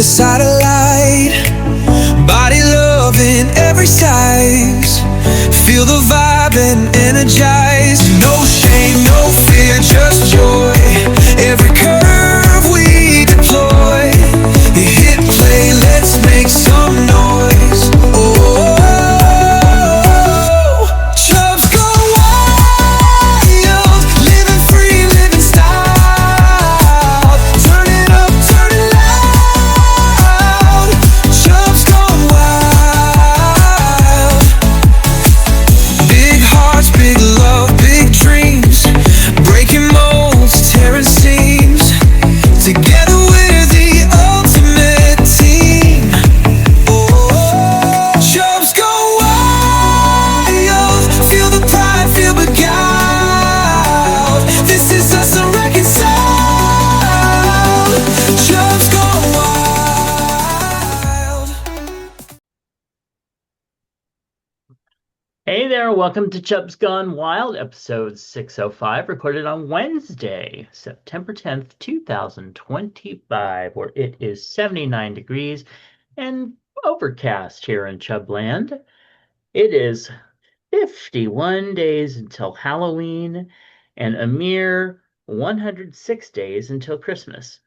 satellite. Body love in every size. Feel the vibe and energize. No shame, no fear, just joy. Every curve we deploy. You hit play, let's make some noise. Oh, Chubs go wild, living free, living style. Turn it up, turn it loud. Chubs gone wild. Big hearts, big love, big dreams. Breaking molds, tearing seams. Together we're the ultimate team. Oh, Chubs go wild. Feel the pride, feel beguiled. This is us unreconciled. Chubs go wild. Hey there, welcome to Chubs Gone Wild, episode 605, recorded on Wednesday, September 10th, 2025, where it is 79 degrees and overcast here in Chubland. It is 51 days until Halloween and a mere 106 days until Christmas.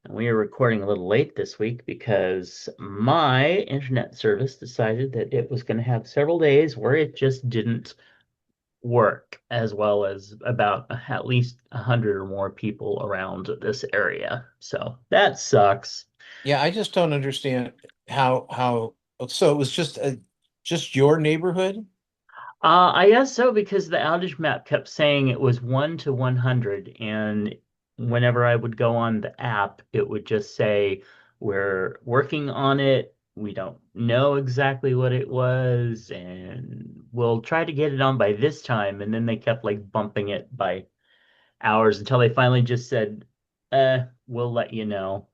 And we are recording a little late this week because my internet service decided that it was going to have several days where it just didn't work, as well as about at least 100 or more people around this area. So that sucks. Yeah, I just don't understand how so it was just your neighborhood? I guess so, because the outage map kept saying it was 1 to 100, and whenever I would go on the app, it would just say, we're working on it. We don't know exactly what it was, and we'll try to get it on by this time. And then they kept like bumping it by hours until they finally just said, we'll let you know.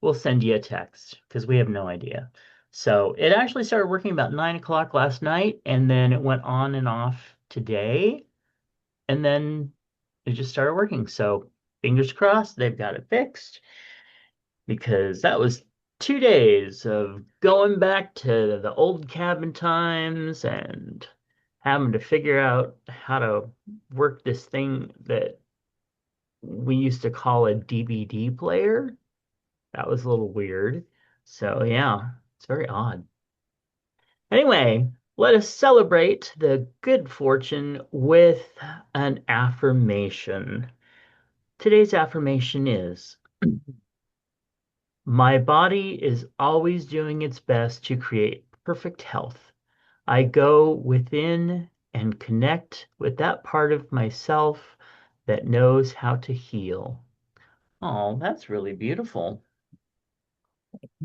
We'll send you a text because we have no idea. So it actually started working about 9 o'clock last night, and then it went on and off today, and then it just started working. So fingers crossed they've got it fixed, because that was 2 days of going back to the old cabin times and having to figure out how to work this thing that we used to call a DVD player. That was a little weird. So yeah, it's very odd. Anyway, let us celebrate the good fortune with an affirmation. Today's affirmation is, my body is always doing its best to create perfect health. I go within and connect with that part of myself that knows how to heal. Oh, that's really beautiful.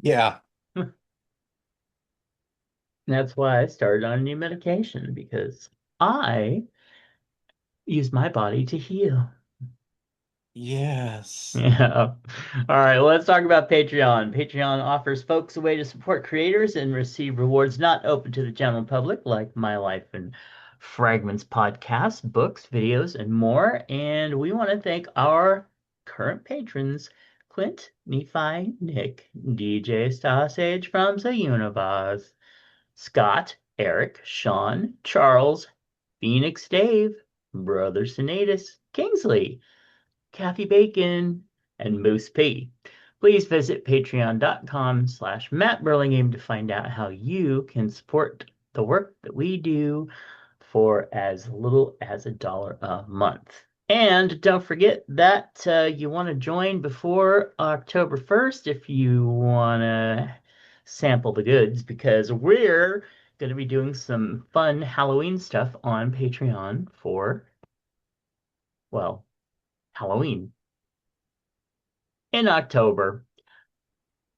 Yeah. That's why I started on a new medication, because I use my body to heal. Yes. Yeah. All right, well, let's talk about Patreon. Patreon offers folks a way to support creators and receive rewards not open to the general public, like My Life and Fragments podcasts, books, videos, and more. And we want to thank our current patrons, Clint, Nephi, Nick, DJ Stasage from the Univaz, Scott, Eric, Sean, Charles, Phoenix Dave, Brother Sinatus, Kingsley, Kathy Bacon, and Moose P. Please visit patreon.com/Matt Burlingame to find out how you can support the work that we do for as little as $1 a month. And don't forget that you want to join before October 1st if you want to sample the goods, because we're going to be doing some fun Halloween stuff on Patreon for, well, Halloween in October.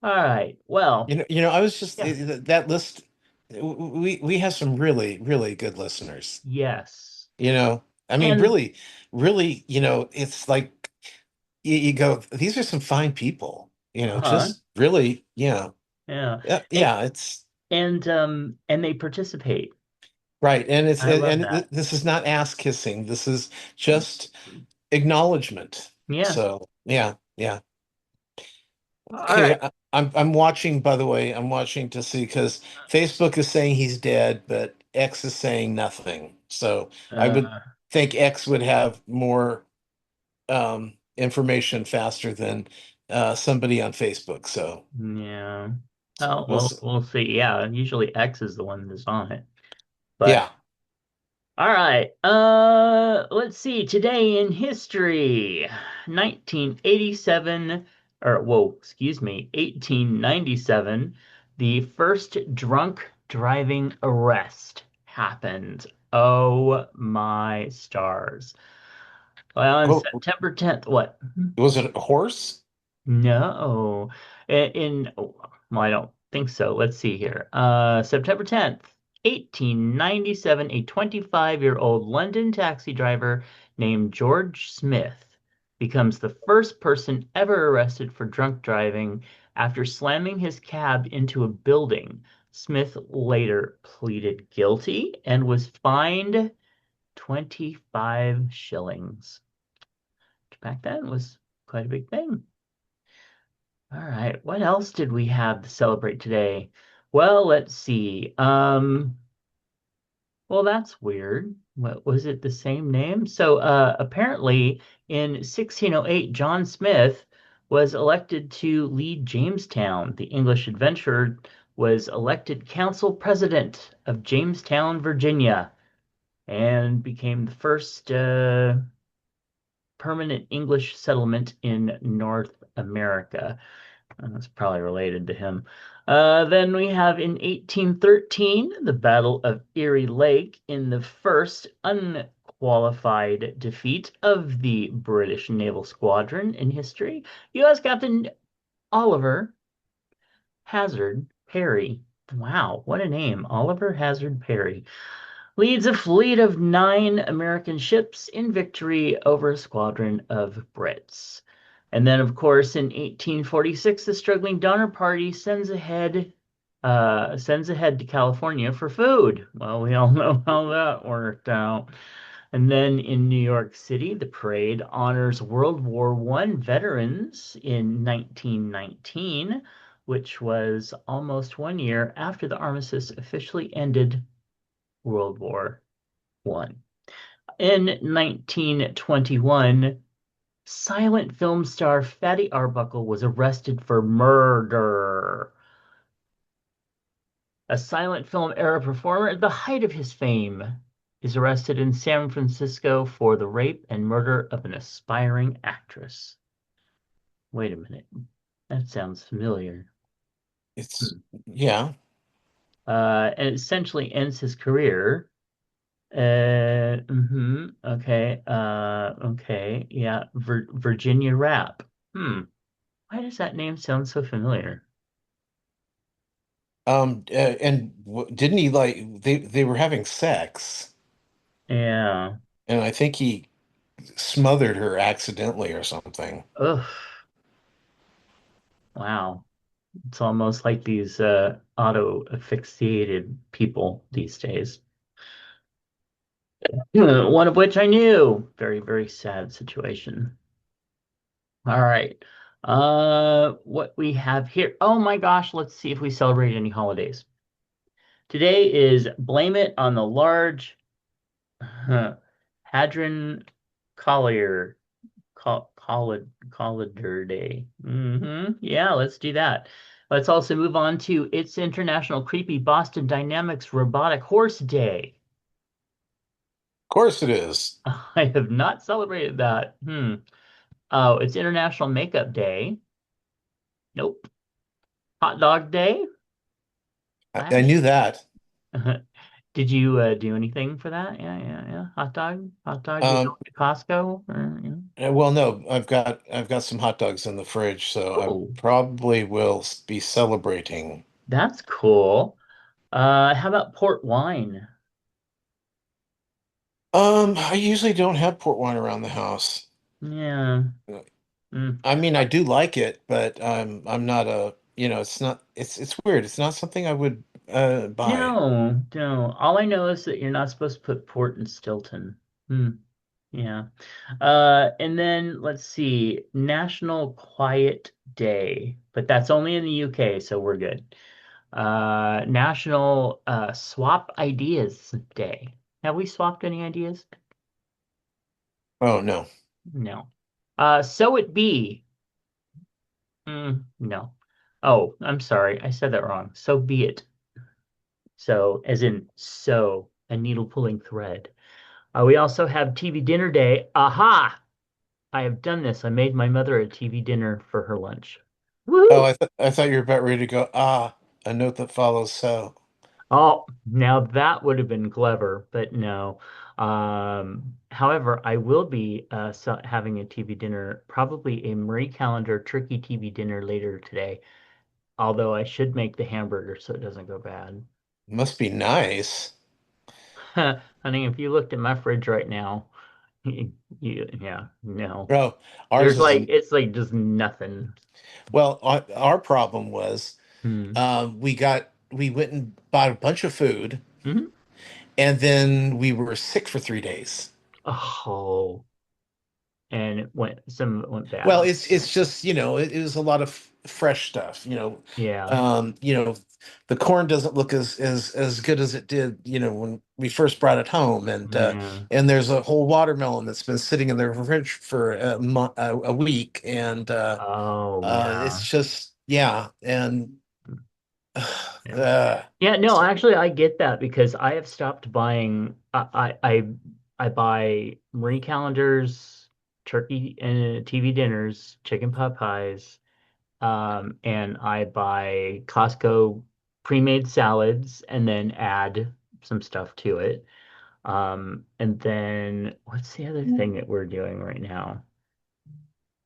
All right. Well, I was just yeah. that list. We have some really good listeners. Yes. I mean, And really, it's like you go, these are some fine people, uh-huh. just really, Yeah. it's And they participate. right. And I love that. this is not ass kissing. This is just acknowledgement. Yeah. So, yeah. All Okay, right. I'm watching, by the way, I'm watching to see because Facebook is saying he's dead, but X is saying nothing. So I would Uh, think X would have more information faster than somebody on Facebook. So yeah. Oh, we'll well, see. we'll see. Yeah, usually X is the one that's on it. But Yeah. all right. Let's see. Today in history, 1987, or whoa, excuse me, 1897, the first drunk driving arrest happened. Oh my stars. Well, on Oh, September 10th, what? was it a horse? No. Well, I don't think so. Let's see here. September 10th, 1897, a 25-year-old London taxi driver named George Smith becomes the first person ever arrested for drunk driving after slamming his cab into a building. Smith later pleaded guilty and was fined 25 shillings. Which back then was quite a big thing. All right. What else did we have to celebrate today? Well, let's see. Well, that's weird. What was it the same name? So, apparently in 1608, John Smith was elected to lead Jamestown. The English adventurer was elected council president of Jamestown, Virginia, and became the first permanent English settlement in North America. That's probably related to him. Then we have in 1813, the Battle of Erie Lake in the first unqualified defeat of the British naval squadron in history. U.S. Captain Oliver Hazard Perry. Wow, what a name. Oliver Hazard Perry leads a fleet of 9 American ships in victory over a squadron of Brits. And then, of course, in 1846, the struggling Donner Party sends ahead to California for food. Well, we all know how that worked out. And then in New York City, the parade honors World War I veterans in 1919, which was almost 1 year after the armistice officially ended World War I. In 1921, silent film star Fatty Arbuckle was arrested for murder. A silent film era performer at the height of his fame is arrested in San Francisco for the rape and murder of an aspiring actress. Wait a minute. That sounds familiar. It's Hmm. yeah. And essentially ends his career. Okay. Okay. Yeah. Virginia Rapp. Hmm. Why does that name sound so familiar? Didn't he like they were having sex, Yeah. and I think he smothered her accidentally or something. Ugh. Wow. It's almost like these auto asphyxiated people these days. One of which I knew. Very, very sad situation. All right. What we have here. Oh my gosh, let's see if we celebrate any holidays. Today is Blame It on the Large Hadron Collier Collider Day. Yeah, let's do that. Let's also move on to It's International Creepy Boston Dynamics Robotic Horse Day. Of course it is. I have not celebrated that. Oh, it's International Makeup Day. Nope. Hot Dog Day. I Last. knew that. Did you do anything for that? Yeah, yeah, yeah. Hot dog. Hot dog. You go Um, to Costco or, you know? well, no, I've got some hot dogs in the fridge, so I Oh, probably will be celebrating. that's cool. How about port wine? I usually don't have port wine around the house. Yeah. Mm. I mean, I do like it, but I'm not a, it's not it's weird. It's not something I would buy. No, no. All I know is that you're not supposed to put port in Stilton. Hmm. Yeah. And then let's see, National Quiet Day, but that's only in the UK, so we're good. National Swap Ideas Day. Have we swapped any ideas? Oh no. No. So it be. No. Oh, I'm sorry. I said that wrong. So be it. So, as in sew, a needle pulling thread. We also have TV dinner day. Aha! I have done this. I made my mother a TV dinner for her lunch. Oh, Woohoo! I thought you were about ready to go. Ah, a note that follows. So, Oh, now that would have been clever, but no. However, I will be having a TV dinner, probably a Marie Calendar turkey TV dinner later today. Although I should make the hamburger so it doesn't go bad. must be nice. Honey, if you looked at my fridge right now, yeah, no. Oh, ours There's is like it's like just nothing. well. Our problem was Hmm. we went and bought a bunch of food, Hmm. and then we were sick for 3 days. Oh, and some of it went Well, bad. it's just, it was a lot of fresh stuff, Yeah, um, you know, the corn doesn't look as good as it did, when we first brought it home, yeah. and there's a whole watermelon that's been sitting in the fridge for a week, and Oh, it's yeah. just, yeah, and Yeah. uh, Yeah, no, actually I get that because I have stopped buying I buy Marie calendars, turkey and TV dinners, chicken pot pies, and I buy Costco pre-made salads and then add some stuff to it. And then what's the other thing that we're doing right now?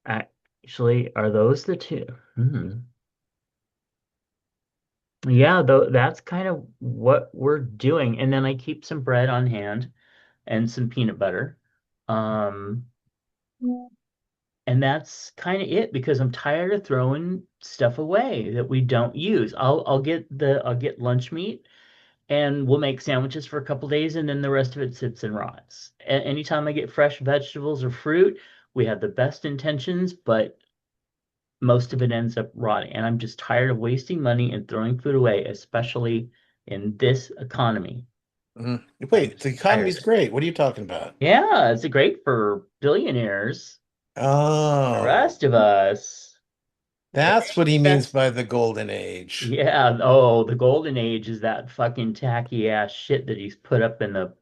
Actually, are those the two? Hmm. Yeah, though that's kind of what we're doing. And then I keep some bread on hand and some peanut butter. Um, and that's kind of it because I'm tired of throwing stuff away that we don't use. I'll get lunch meat and we'll make sandwiches for a couple days and then the rest of it sits and rots. Anytime I get fresh vegetables or fruit, we have the best intentions, but most of it ends up rotting. And I'm just tired of wasting money and throwing food away, especially in this economy. mhm. I'm Wait, the just tired of economy's it. great. What are you talking about? Yeah, it's great for billionaires. The Oh, rest of us, it that's what he ain't means that. by the golden age. Yeah, oh, the golden age is that fucking tacky ass shit that he's put up in the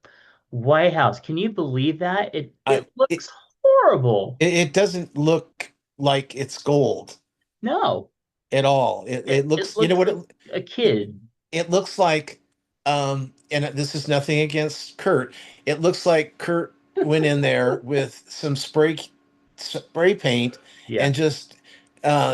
White House. Can you believe that? I It looks horrible. it doesn't look like it's gold No, at all. It it looks, looks what like a kid. it looks like, and this is nothing against Kurt. It looks like Kurt went in there with some spray paint Yeah, and just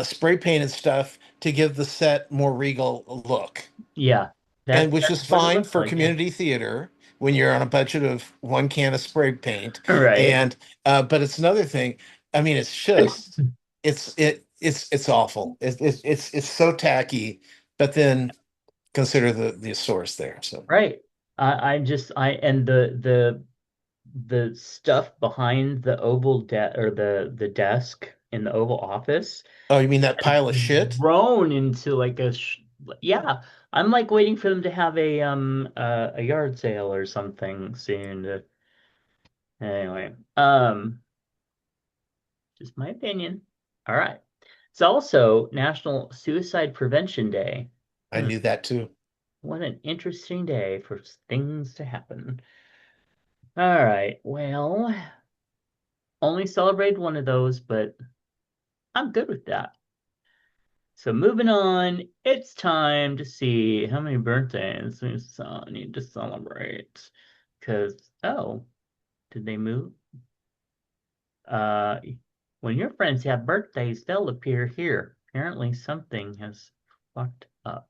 spray painted stuff to give the set more regal look. yeah. And which That's is what it fine looks for like. Yeah. community theater when you're on a budget of one can of spray paint. Right. And but it's another thing. I mean, it's just it's awful. It's so tacky. But then consider the source there. So, Right. I just I and the stuff behind the oval de or the desk in the Oval Office oh, you mean that has pile of shit? grown into like yeah. I'm like waiting for them to have a yard sale or something soon. Anyway, just my opinion. All right. It's also National Suicide Prevention Day. I Hmm. knew that too. What an interesting day for things to happen. All right. Well, only celebrate one of those, but I'm good with that. So moving on, it's time to see how many birthdays we need to celebrate. Because, oh, did they move? Uh, when your friends have birthdays, they'll appear here. Apparently something has fucked up.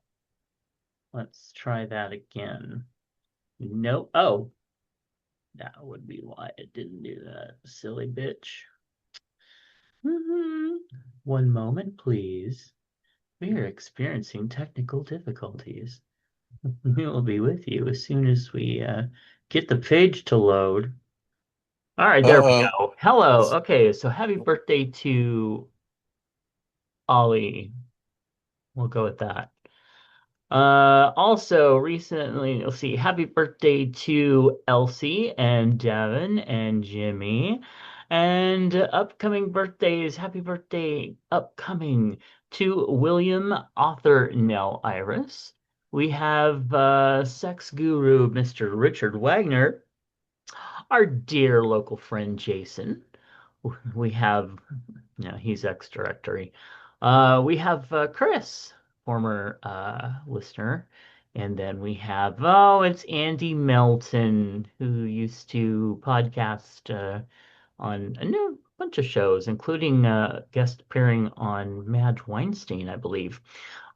Let's try that again. No, oh, that would be why it didn't do that, silly bitch. One moment, please. We are experiencing technical difficulties. We will be with you as soon as we get the page to load. All right, there we Uh-oh. go. Hello. Okay, so happy birthday to Ollie. We'll go with that. Also recently, let's see, happy birthday to Elsie and Devin and Jimmy. And upcoming birthdays, happy birthday upcoming to William Author Nell Iris. We have sex guru Mr. Richard Wagner, our dear local friend Jason. We have, no, he's ex-directory. We have Chris, former listener. And then we have, oh, it's Andy Melton, who used to podcast on a new bunch of shows, including guest appearing on Madge Weinstein, I believe.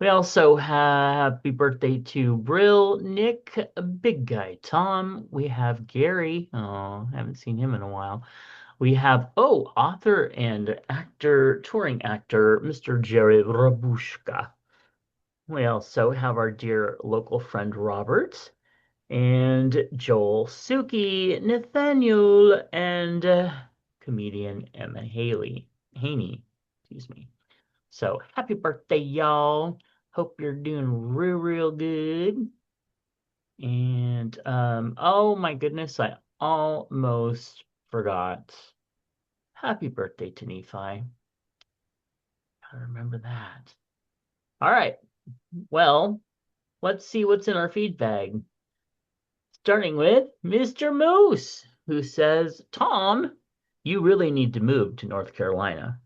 We also have happy birthday to Brill, Nick, Big Guy Tom. We have Gary. Oh, haven't seen him in a while. We have, oh, author and actor, touring actor, Mr. Jerry Rabushka. We also have our dear local friend Robert and Joel Suki, Nathaniel, and comedian Emma Haney, excuse me. So happy birthday, y'all. Hope you're doing real good. And oh my goodness, I almost forgot. Happy birthday to Nephi. Gotta remember that. All right. Well, let's see what's in our feed bag. Starting with Mr. Moose, who says, Tom, you really need to move to North Carolina.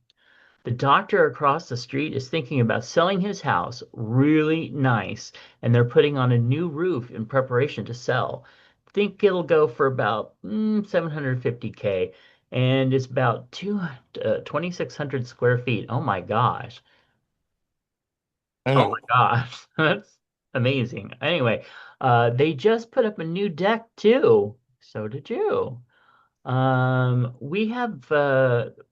The doctor across the street is thinking about selling his house, really nice, and they're putting on a new roof in preparation to sell. Think it'll go for about 750K, and it's about 2,600 square feet. Oh my gosh. I Oh know. my gosh. That's amazing. Anyway, they just put up a new deck too. So did you. We have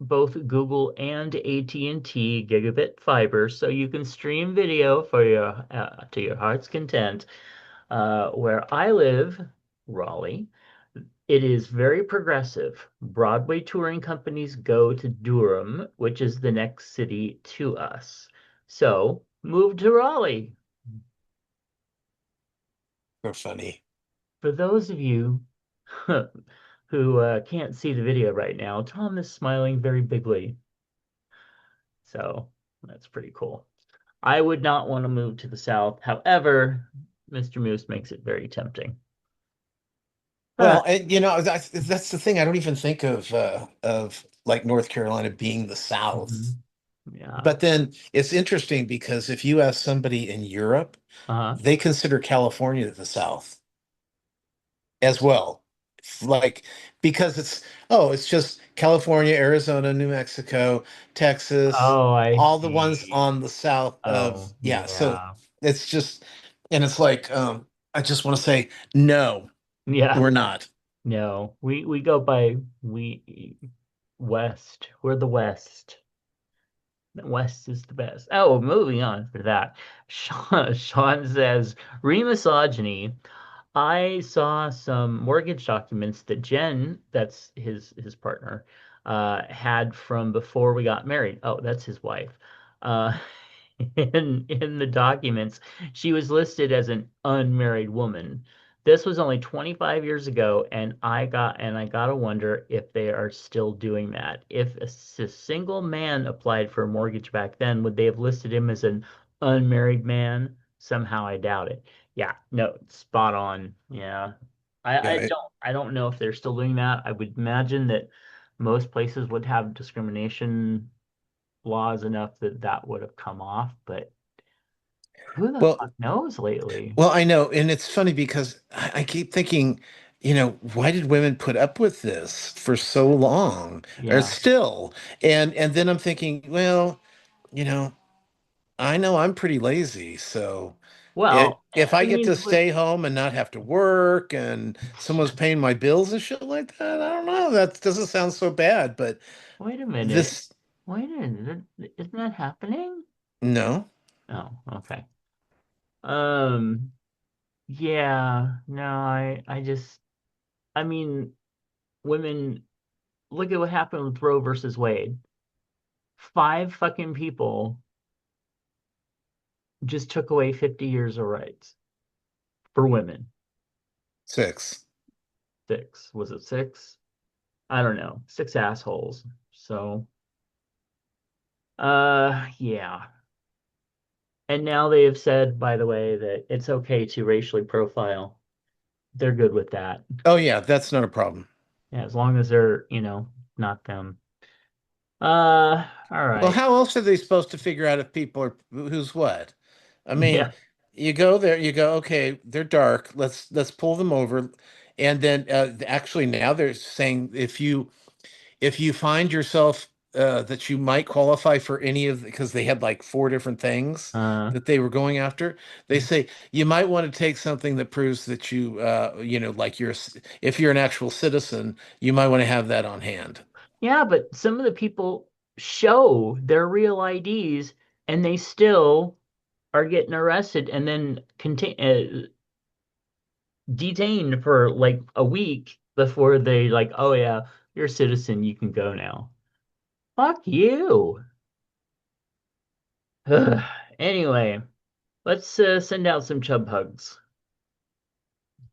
both Google and AT&T gigabit fiber, so you can stream video for your to your heart's content. Where I live, Raleigh, it is very progressive. Broadway touring companies go to Durham, which is the next city to us. So move to Raleigh. So funny. For those of you who can't see the video right now, Tom is smiling very bigly. So that's pretty cool. I would not want to move to the South. However, Mr. Moose makes it very tempting. All right. Well, and, that's the thing. I don't even think of like North Carolina being the South. Mhm. Yeah. But then it's interesting because if you ask somebody in Europe, Uh-huh. they consider California the South as well. Like because it's just California, Arizona, New Mexico, Texas, Oh, I all the ones see. on the south of Oh, yeah. So yeah. it's just and it's like I just want to say no, Yeah. we're not. No. We go by we West. We're the West. The West is the best. Oh, moving on for that. Sean says, re-misogyny. I saw some mortgage documents that Jen, that's his partner, had from before we got married. Oh, that's his wife. Uh, in the documents, she was listed as an unmarried woman. This was only 25 years ago, and I gotta wonder if they are still doing that. If a single man applied for a mortgage back then, would they have listed him as an unmarried man? Somehow I doubt it. Yeah, no, spot on. Yeah. Yeah, I don't know if they're still doing that. I would imagine that most places would have discrimination laws enough that that would have come off, but who the well, fuck knows lately? well, I know, and it's funny because I keep thinking, why did women put up with this for so long or Yeah. still? And then I'm thinking, well, you know. I know I'm pretty lazy, so Well, if I I get to mean, stay home and not have to work and someone's paying my bills and shit like that, I don't know. That doesn't sound so bad, but wait a minute. this, Wait a minute. Isn't that happening? no. Oh, okay. Um, yeah, no, I mean, women. look at what happened with Roe versus Wade. Five fucking people just took away 50 years of rights for women. Six. Six. Was it six? I don't know. Six assholes. So, yeah. And now they have said, by the way, that it's okay to racially profile. They're good with that. Oh yeah, that's not a problem. Yeah, as long as they're, not them. All Well, right. how else are they supposed to figure out if people are who's what? I mean, Yeah. you go there, you go, okay, they're dark. Let's pull them over. And then actually now they're saying if you find yourself that you might qualify for any of because they had like four different things Uh, that they were going after. They say you might want to take something that proves that like if you're an actual citizen, you might want to have that on hand. yeah, but some of the people show their real IDs and they still are getting arrested and then detained for like a week before they like, oh yeah, you're a citizen, you can go now. Fuck you. Anyway, let's send out some chub hugs.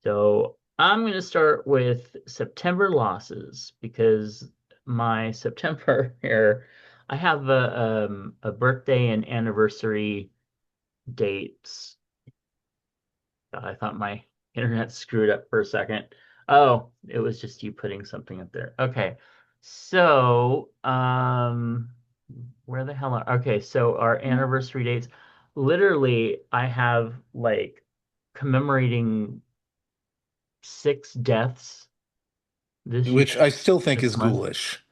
So I'm going to start with September losses because my September here, I have a birthday and anniversary dates. God, I thought my internet screwed up for a second. Oh, it was just you putting something up there. Okay. So, where the hell are, okay, so our anniversary dates, literally, I have like commemorating six deaths this Which year, I still think this is month. ghoulish.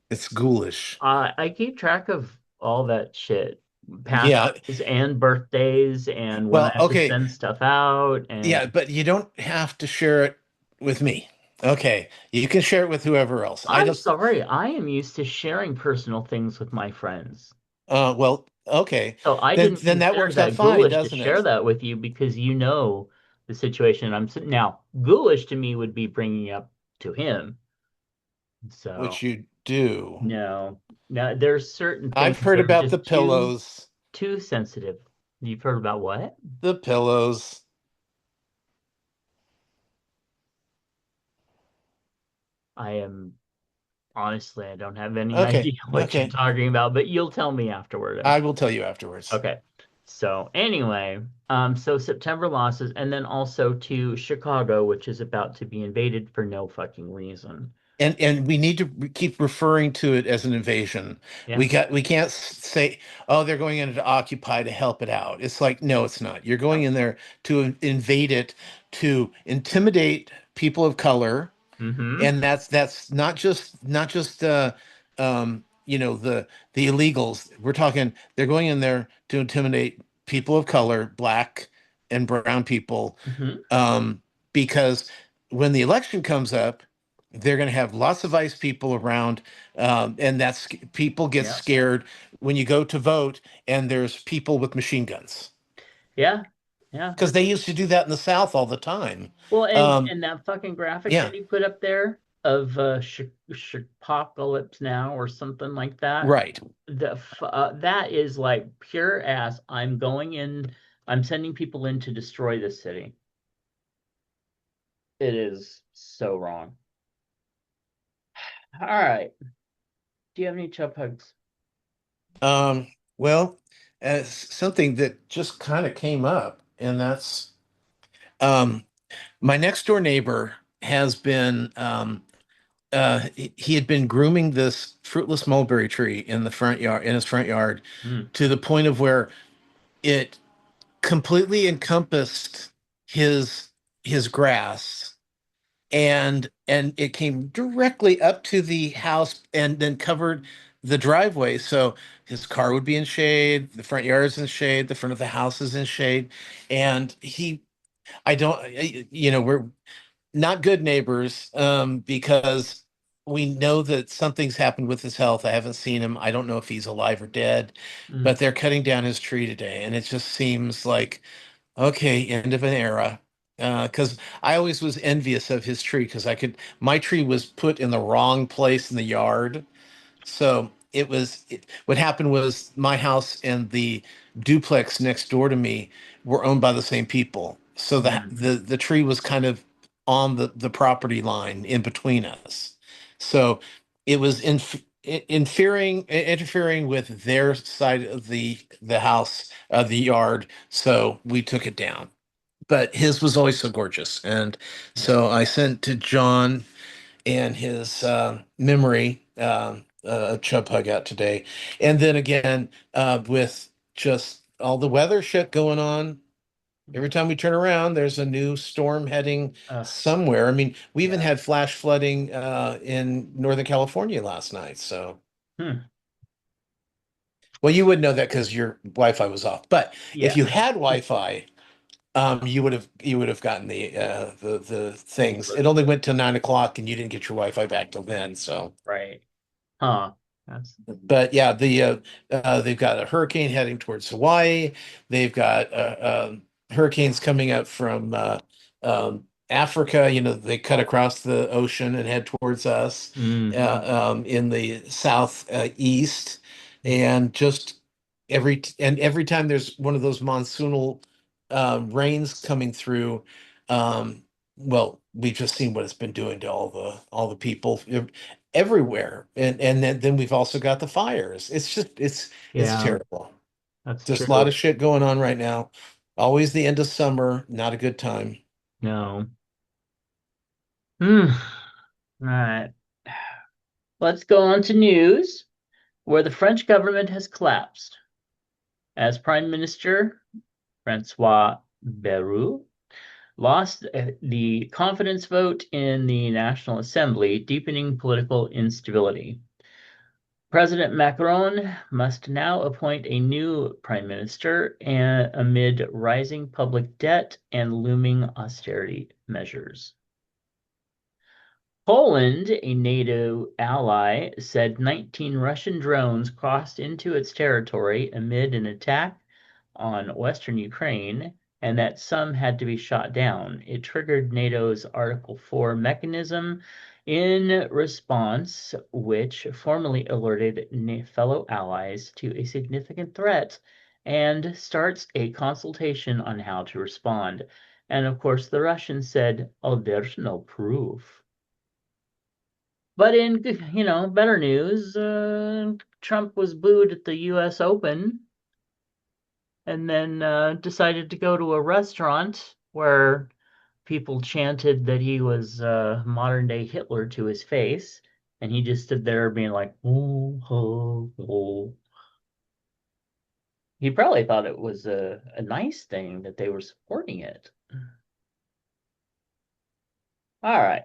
It's ghoulish. I keep track of all that shit, Yeah. passes and birthdays, and when I Well, have to okay. send stuff out, and Yeah, but you don't have to share it with me. Okay. You can share it with whoever else. I I'm just sorry, I am used to sharing personal things with my friends. well, okay. So I Then didn't then that consider works out that fine, ghoulish to doesn't share it? that with you because you know the situation I'm sitting now. Ghoulish to me would be bringing up to him. So Which you do. no, now there's certain I've things heard that are about the just pillows. too sensitive. You've heard about what? The pillows. I am honestly, I don't have any Okay. idea what you're Okay. talking about, but you'll tell me afterward, I'm I sure. will tell you afterwards. Okay. So anyway, so September losses, and then also to Chicago, which is about to be invaded for no fucking reason. And we need to keep referring to it as an invasion. Yeah. We can't say, oh, they're going in to occupy to help it out. It's like, no, it's not. You're going Oh. in there to invade it, to intimidate people of color, Mm-hmm. and that's not just the illegals. We're talking they're going in there to intimidate people of color, black and brown people, Mm-hmm. um, because when the election comes up, they're going to have lots of ICE people around, and that's people get Yeah. scared when you go to vote, and there's people with machine guns Yeah. Yeah. because they used to do that in the South all the time. Well, and Um, and that fucking graphic yeah, that he put up there of Apocalypse Now or something like that. right. That is like pure ass. I'm going in. I'm sending people in to destroy this city. It is so wrong. All right. Do you have any chub hugs? Um, well, as something that just kind of came up, and that's um, my next door neighbor has been he had been grooming this fruitless mulberry tree in the front yard in his front yard Hmm. to the point of where it completely encompassed his his grass and it came directly up to the house and then covered the driveway. So his car would be in shade, the front yard is in shade, the front of the house is in shade. And I don't, we're not good neighbors because we know that something's happened with his health. I haven't seen him. I don't know if he's alive or dead, Hmm. but they're cutting down his tree today. And it just seems like, okay, end of an era. Because I always was envious of his tree because my tree was put in the wrong place in the yard. So what happened was my house and the duplex next door to me were owned by the same people. So Mm. the tree was kind of on the property line in between us. So it was interfering with their side of the house, the yard. So we took it down. But his was always so gorgeous. And Yeah. so I sent to John and his memory chub hug out today. And then again, with just all the weather shit going on, every time we turn around, there's a new storm heading Uh, somewhere. I mean, we even yeah. had flash flooding in Northern California last night. So, Hmm. well, you would know that because your Wi-Fi was off. But if Yeah. you had Wi-Fi, you would have gotten the things. It Alert. only went till 9 o'clock, and you didn't get your Wi-Fi back till then. So. Right. Huh. That's But yeah, they've got a hurricane heading towards Hawaii. They've got hurricanes coming up from Africa. You know, they cut across the ocean and head towards us hmm in the south east, and just every time there's one of those monsoonal rains coming through. Um, well, we've just seen what it's been doing to all the people everywhere. And then we've also got the fires. It's Yeah, terrible. that's Just a lot true. of shit going on right now. Always the end of summer, not a good time. No. Hmm. All right. Let's go on to news where the French government has collapsed as Prime Minister Francois Bayrou lost the confidence vote in the National Assembly, deepening political instability. President Macron must now appoint a new prime minister amid rising public debt and looming austerity measures. Poland, a NATO ally, said 19 Russian drones crossed into its territory amid an attack on western Ukraine, and that some had to be shot down. It triggered NATO's Article 4 mechanism in response, which formally alerted fellow allies to a significant threat and starts a consultation on how to respond. And of course, the Russians said, oh, there's no proof. But in, better news, Trump was booed at the U.S. Open and then decided to go to a restaurant where people chanted that he was modern day Hitler to his face. And he just stood there being like, oh, oh, oh. He probably thought it was a nice thing that they were supporting it. All right.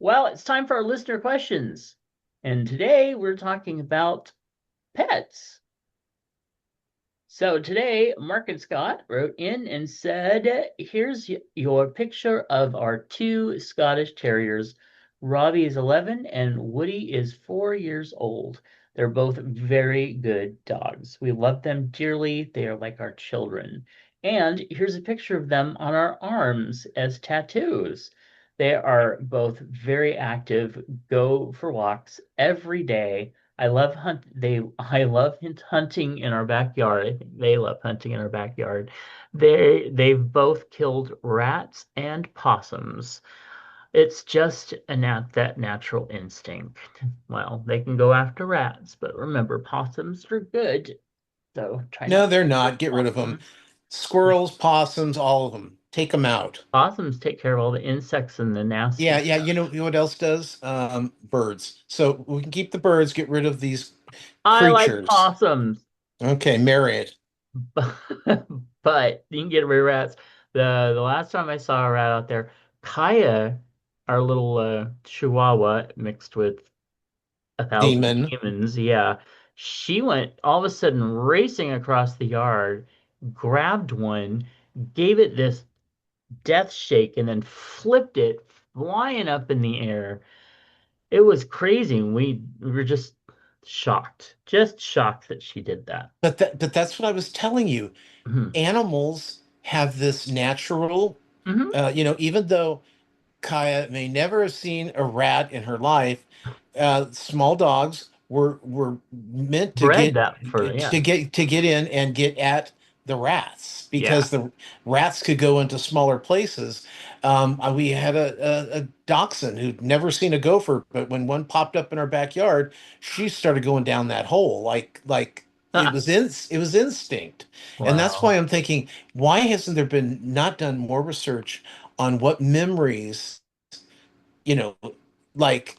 Well, it's time for our listener questions. And today we're talking about pets. So today, Mark and Scott wrote in and said, here's your picture of our two Scottish Terriers. Robbie is 11 and Woody is 4 years old. They're both very good dogs. We love them dearly. They are like our children. And here's a picture of them on our arms as tattoos. They are both very active, go for walks every day. I love hunting in our backyard. I think they love hunting in our backyard. They've both killed rats and possums. It's just that natural instinct. Well, they can go after rats, but remember, possums are good. So try No, not to they're get not. Get rid of them. possum. Squirrels, possums, all of them. Take them out. Possums take care of all the insects and the nasty Yeah, yeah. stuff. You know what else does? Birds. So we can keep the birds, get rid of these I like creatures. possums. Okay, marry it. But you can get rid of rats. The last time I saw a rat out there, Kaya, our little Chihuahua mixed with 1,000 Demon. demons, yeah, she went all of a sudden racing across the yard, grabbed one, gave it this death shake, and then flipped it flying up in the air. It was crazy. We were just shocked that she did that. But that's what I was telling you. Animals have this natural Hmm. Even though Kaya may never have seen a rat in her life. Small dogs were meant to Bred get that for, yeah. to get in and get at the rats Yeah. because the rats could go into smaller places. We had a dachshund who'd never seen a gopher, but when one popped up in our backyard, she started going down that hole like it was instinct. And that's Wow. why I'm thinking, why hasn't there been not done more research on what memories, you know, like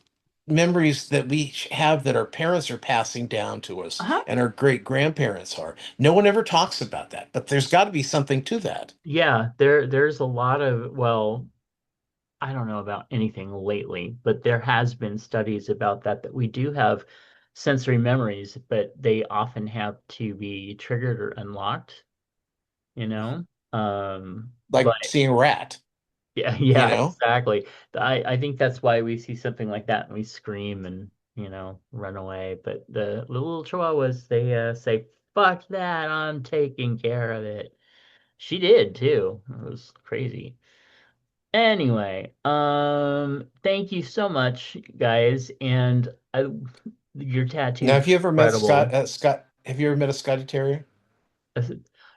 memories that we have that our parents are passing down to us Uh-huh. and our great grandparents are. No one ever talks about that, but there's got to be something to that. Yeah, there's a lot of, well, I don't know about anything lately, but there has been studies about that we do have sensory memories, but they often have to be triggered or unlocked, you know? But Like seeing a rat, yeah, you yeah, know? exactly. I think that's why we see something like that and we scream and, run away. But the little chihuahuas, they say, "Fuck that, I'm taking care of it." She did too. It was crazy. Anyway, thank you so much, guys, and your tattoo Now, is have you ever met incredible. Scott, have you ever met a Scotty Terrier?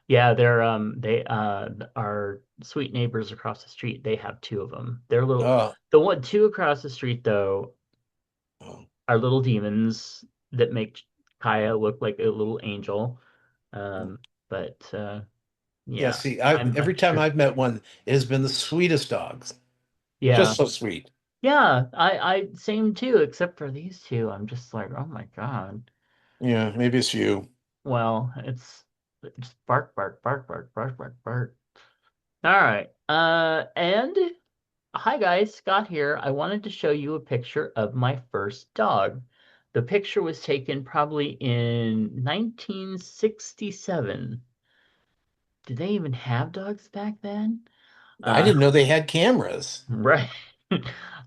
Yeah, they are sweet neighbors across the street. They have two of them. They're little. Oh, The one two across the street though oh. are little demons that make Kaya look like a little angel. Um, but Yeah, yeah, see, I've I'm every time sure. I've met one, it has been the sweetest dogs. Yeah, Just so sweet. yeah, I same too, except for these two. I'm just like, oh my God. Yeah, maybe it's you. Well, it's just bark, bark, bark, bark, bark, bark, bark. All right. And hi guys, Scott here. I wanted to show you a picture of my first dog. The picture was taken probably in 1967. Did they even have dogs back then? I Uh, didn't know they had cameras. right.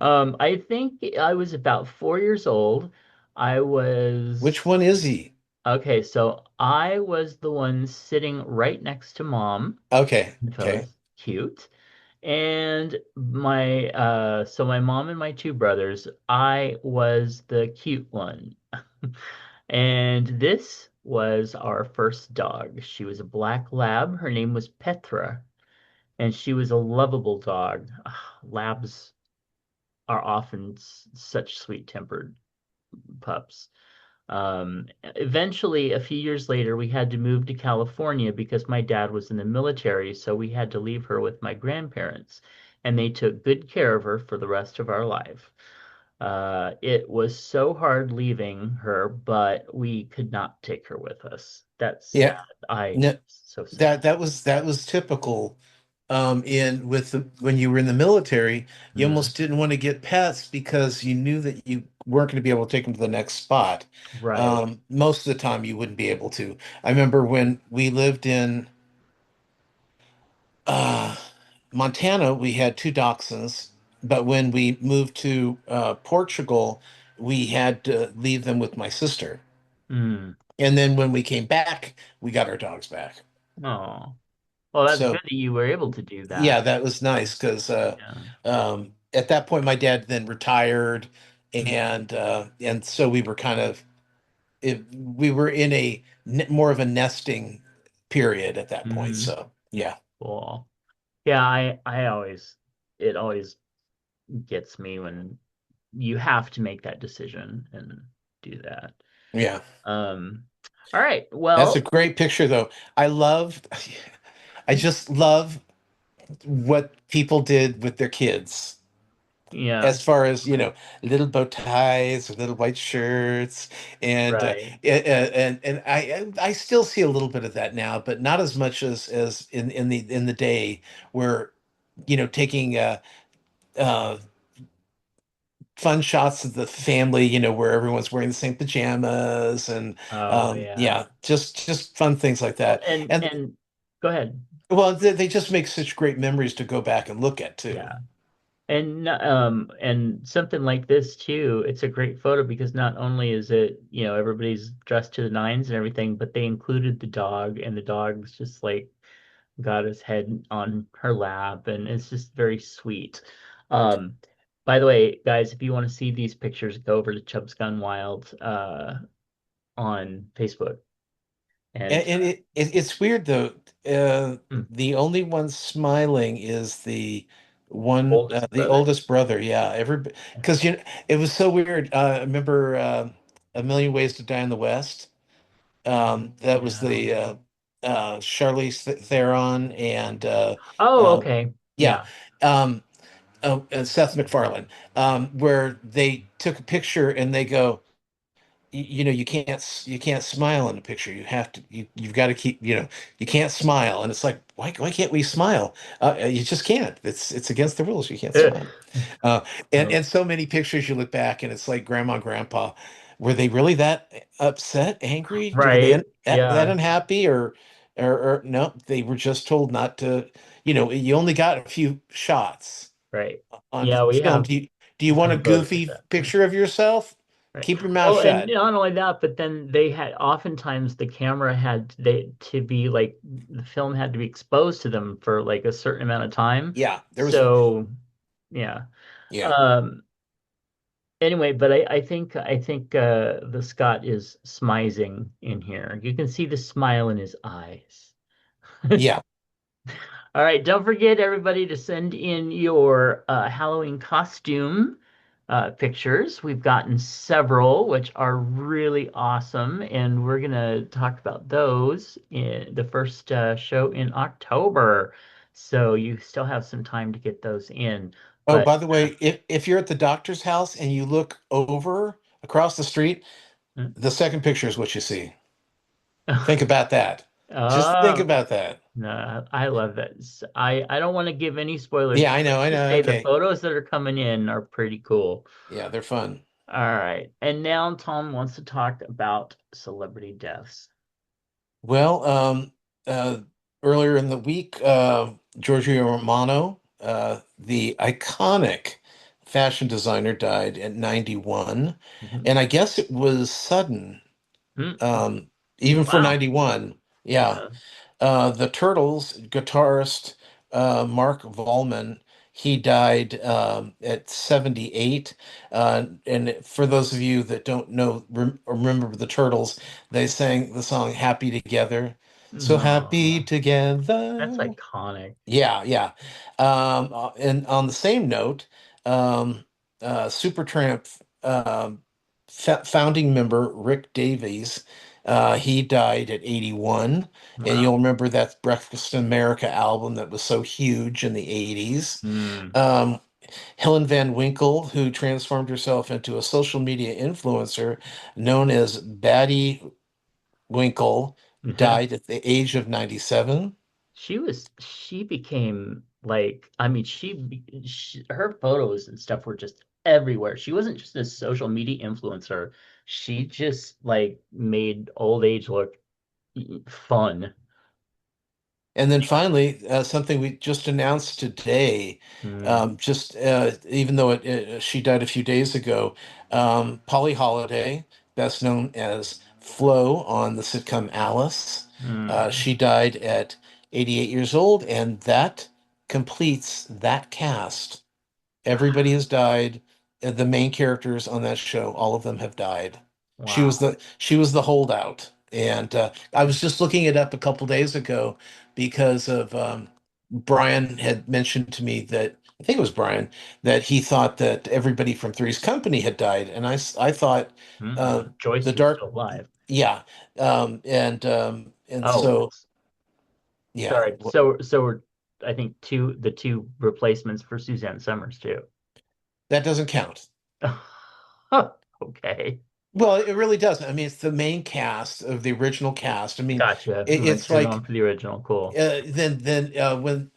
I think I was about 4 years old. I Which was one is he? Okay, so I was the one sitting right next to mom, Okay, which I okay. was cute. And so my mom and my two brothers, I was the cute one. And this was our first dog. She was a black lab. Her name was Petra, and she was a lovable dog. Labs are often such sweet-tempered pups. Eventually, a few years later, we had to move to California because my dad was in the military, so we had to leave her with my grandparents, and they took good care of her for the rest of our life. It was so hard leaving her, but we could not take her with us. That's sad. Yeah. I No, so sad. that was typical. In with the when you were in the military, you Mm, almost didn't want to get pets because you knew that you weren't going to be able to take them to the next spot. right. Most of the time, you wouldn't be able to. I remember when we lived in uh, Montana, we had two dachshunds, but when we moved to Portugal, we had to leave them with my sister. Mm. And then when we came back, we got our dogs back. Oh, well, that's good So that you were able to do yeah, that. that was nice because Yeah. at that point my dad then retired, Mm-hmm. and so we were kind of we were in a more of a nesting period at that point. Mm-hmm. So yeah, Cool. Yeah, I always it always gets me when you have to make that decision and do that. yeah, Um, all right. that's a Well, great picture though. I love, I just love what people did with their kids. yeah, As far as little bow ties or little white shirts, and right. I still see a little bit of that now, but not as much as in the day where taking uh fun shots of the family, where everyone's wearing the same pajamas and Oh yeah. yeah, just fun things like Well, that. and And and go ahead. well, they just make such great memories to go back and look at too. Yeah. And something like this too, it's a great photo because not only is it, everybody's dressed to the nines and everything, but they included the dog and the dog's just like got his head on her lap, and it's just very sweet. Um, by the way, guys, if you want to see these pictures, go over to Chubb's Gone Wild on Facebook. And And it's weird though. mm, The only one smiling is oldest the brother. oldest brother. Yeah, because it was so weird. I remember A Million Ways to Die in the West. That was No. the Charlize Theron and Oh, uh, okay. yeah, Yeah. um, Seth MacFarlane, where they took a picture and they go, you know, you can't smile in a picture. You have to you've got to keep, you can't smile, and it's like, why can't we smile? You just can't. It's against the rules. You can't smile. Uh, Oh, and so many pictures you look back and it's like grandma and grandpa, were they really that upset, angry? Were they right. that Yeah. unhappy, or no? They were just told not to. You only got a few shots Right. on Yeah, we film. have Do you want a some photos like goofy that. picture of yourself? Right. Keep your mouth Well, and shut. not only that, but then they had oftentimes the camera had they to be like the film had to be exposed to them for like a certain amount of time. Yeah, there was. So, yeah. Yeah, Um, anyway, but I think the Scott is smizing in here. You can see the smile in his eyes. yeah. All right, don't forget everybody to send in your Halloween costume pictures. We've gotten several, which are really awesome, and we're gonna talk about those in the first show in October. So you still have some time to get those in. Oh, But by the way, if you're at the doctor's house and you look over across the street, the second picture is what you see. Think about that. Just think oh about that. no, I love that. I don't want to give any spoilers, Yeah, but let's I just know. say the Okay. photos that are coming in are pretty cool. Yeah, they're fun. All right. And now Tom wants to talk about celebrity deaths. Well, uh, earlier in the week, Giorgio Romano, the iconic fashion designer, died at 91. Mhm. And I guess it was sudden, Mm. um, even for Wow. 91. Yeah. Yeah. The Turtles guitarist Mark Volman, he died at 78. And for those of you that don't know or remember the Turtles, they sang the song Happy Together. So happy No, that's together. iconic. Yeah, yeah. And on the same note, um, Supertramp founding member Rick Davies, he died at 81. And Wow. you'll remember that Breakfast in America album that was so huge in the 80s. Mm. Um, Helen Van Winkle, who transformed herself into a social media influencer known as Baddie Winkle, died at the age of 97. She became like, I mean, her photos and stuff were just everywhere. She wasn't just a social media influencer. She just like made old age look fun. And then finally, something we just announced today, Mm. just even though she died a few days ago, Polly Holliday, best known as Flo on the sitcom Alice, Mm. she died at 88 years old, and that completes that cast. Everybody has died. The main characters on that show, all of them have died. Wow. She was the holdout, and I was just looking it up a couple days ago because of Brian had mentioned to me that I think it was Brian that he thought that everybody from Three's Company had died, and I thought uh, the Joyce was dark, still alive. yeah, and Oh, so yeah, sorry. So we're, I think the two replacements for Suzanne Summers too. that doesn't count. Okay. Well, it really doesn't. I mean, it's the main cast of the original cast. I mean, Gotcha. it's You're like going for the original. Cool. then when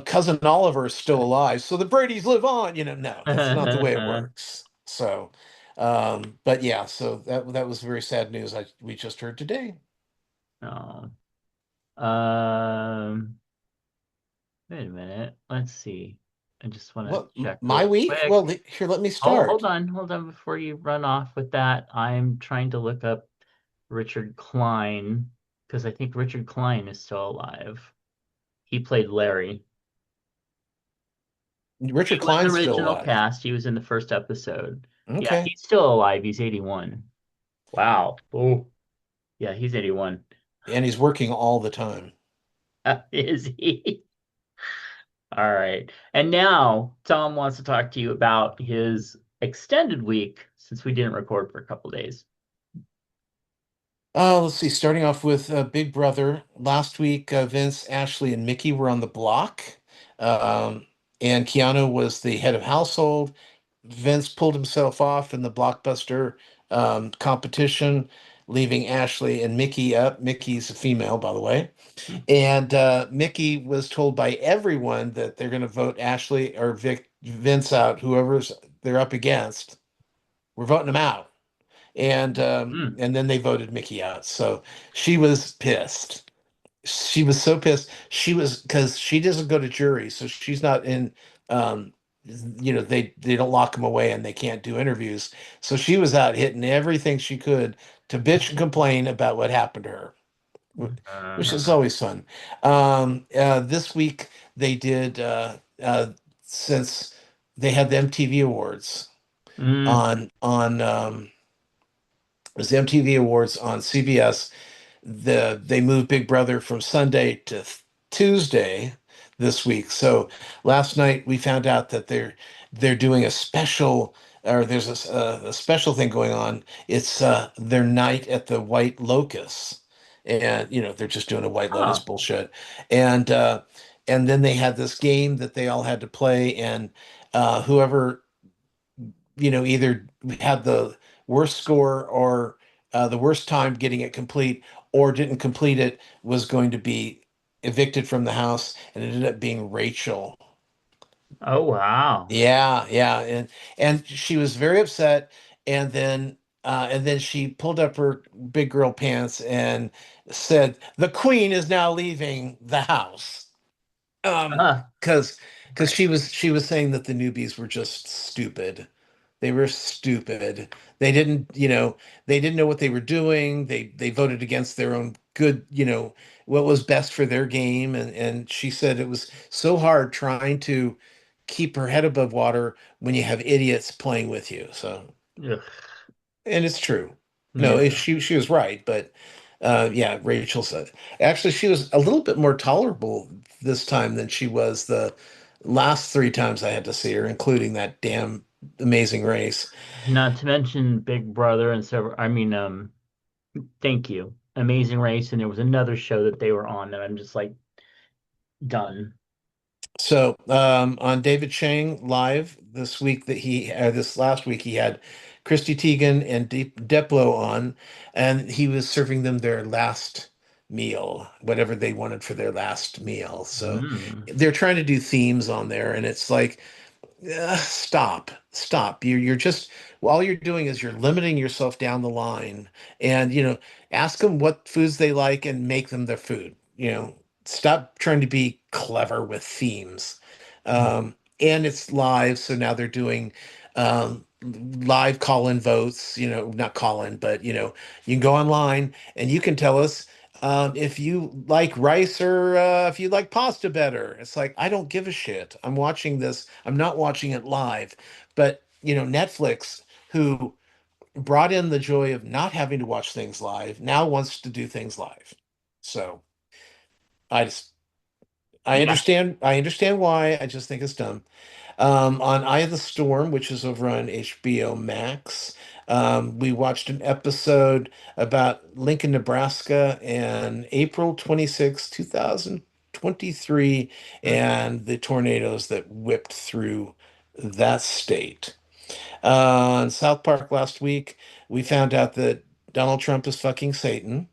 cousin Oliver is still alive, so the Bradys live on. No, that's not the way it works. So, but yeah, so that was very sad news. We just heard today. Oh. Um, wait a minute. Let's see. I just want to What check my real week? quick. Well, here, let me Hold start. on, hold on before you run off with that. I'm trying to look up Richard Klein because I think Richard Klein is still alive. He played Larry. He Richard was Klein's still original alive. cast. He was in the first episode. Yeah, Okay. he's still alive. He's 81. Wow. Oh, yeah, he's 81. And he's working all the time. Is he? All right. And now Tom wants to talk to you about his extended week since we didn't record for a couple days. Let's see. Starting off with Big Brother. Last week, Vince, Ashley, and Mickey were on the block. Um, and Keanu was the head of household. Vince pulled himself off in the blockbuster competition, leaving Ashley and Mickey up. Mickey's a female, by the way. And Mickey was told by everyone that they're going to vote Ashley or Vince out, whoever's they're up against. We're voting them out. Hmm. And then they voted Mickey out. So she was pissed. She was so pissed. She was because she doesn't go to jury, so she's not in. Um, they don't lock them away and they can't do interviews. So she was out hitting everything she could to bitch and complain about what happened to her, which is Uh-huh. always fun. This week they did since they had the MTV Awards Mm. on it was the MTV Awards on CBS. They moved Big Brother from Sunday to Tuesday this week. So last night we found out that they're doing a special, or there's a special thing going on. It's their night at the White Lotus, and they're just doing a White Lotus Huh. bullshit, and uh, and then they had this game that they all had to play, and whoever either had the worst score or the worst time getting it complete or didn't complete it was going to be evicted from the house, and it ended up being Rachel. Oh, wow. Yeah, yeah, and she was very upset, and then she pulled up her big girl pants and said, "The queen is now leaving the house." Huh. Because she was saying that the newbies were just stupid. They were stupid. They didn't know what they were doing. They voted against their own good, what was best for their game. And she said it was so hard trying to keep her head above water when you have idiots playing with you. So, Ugh. and it's true. No, Yeah. she was right, but yeah, Rachel said actually she was a little bit more tolerable this time than she was the last three times I had to see her, including that damn Amazing Race. Not to mention Big Brother and several, I mean, thank you. Amazing Race, and there was another show that they were on that I'm just like done. So on David Chang live this last week he had Christy Teigen and Diplo on, and he was serving them their last meal, whatever they wanted for their last meal. So Mm. they're trying to do themes on there, and it's like stop. You're just all you're doing is you're limiting yourself down the line, and ask them what foods they like and make them their food. Stop trying to be clever with themes. And it's live, so now they're doing live call-in votes. Not call-in, but you can go online and you can tell us if you like rice or if you like pasta better. It's like, I don't give a shit. I'm watching this. I'm not watching it live. But, Netflix, who brought in the joy of not having to watch things live, now wants to do things live. So I just, Yeah. I understand why. I just think it's dumb. On Eye of the Storm, which is over on HBO Max. We watched an episode about Lincoln, Nebraska, and April 26, 2023, Mm. and the tornadoes that whipped through that state. In South Park last week, we found out that Donald Trump is fucking Satan.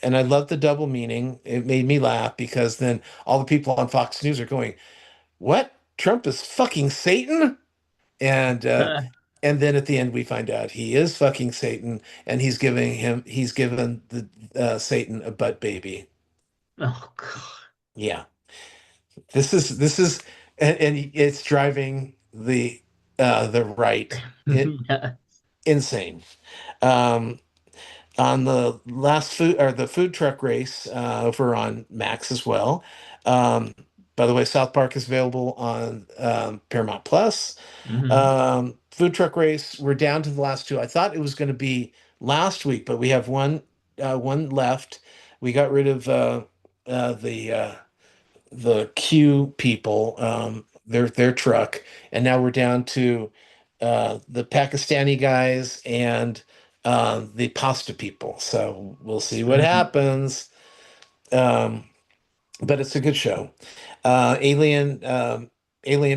And I love the double meaning. It made me laugh because then all the people on Fox News are going, what? Trump is fucking Satan? And and then at the end we find out he is fucking Satan, and he's given the Satan a butt baby. Oh, God. Yeah. This is and it's driving the right Yeah. insane. Um on the last food or the food truck race over on Max as well. Um, by the way, South Park is available on Paramount Plus. Hmm. Food truck race. We're down to the last two. I thought it was going to be last week, but we have one left. We got rid of uh, the uh, the Q people, their truck, and now we're down to the Pakistani guys and the pasta people. So we'll see what Hmm. happens. Um, but it's a good show. Alien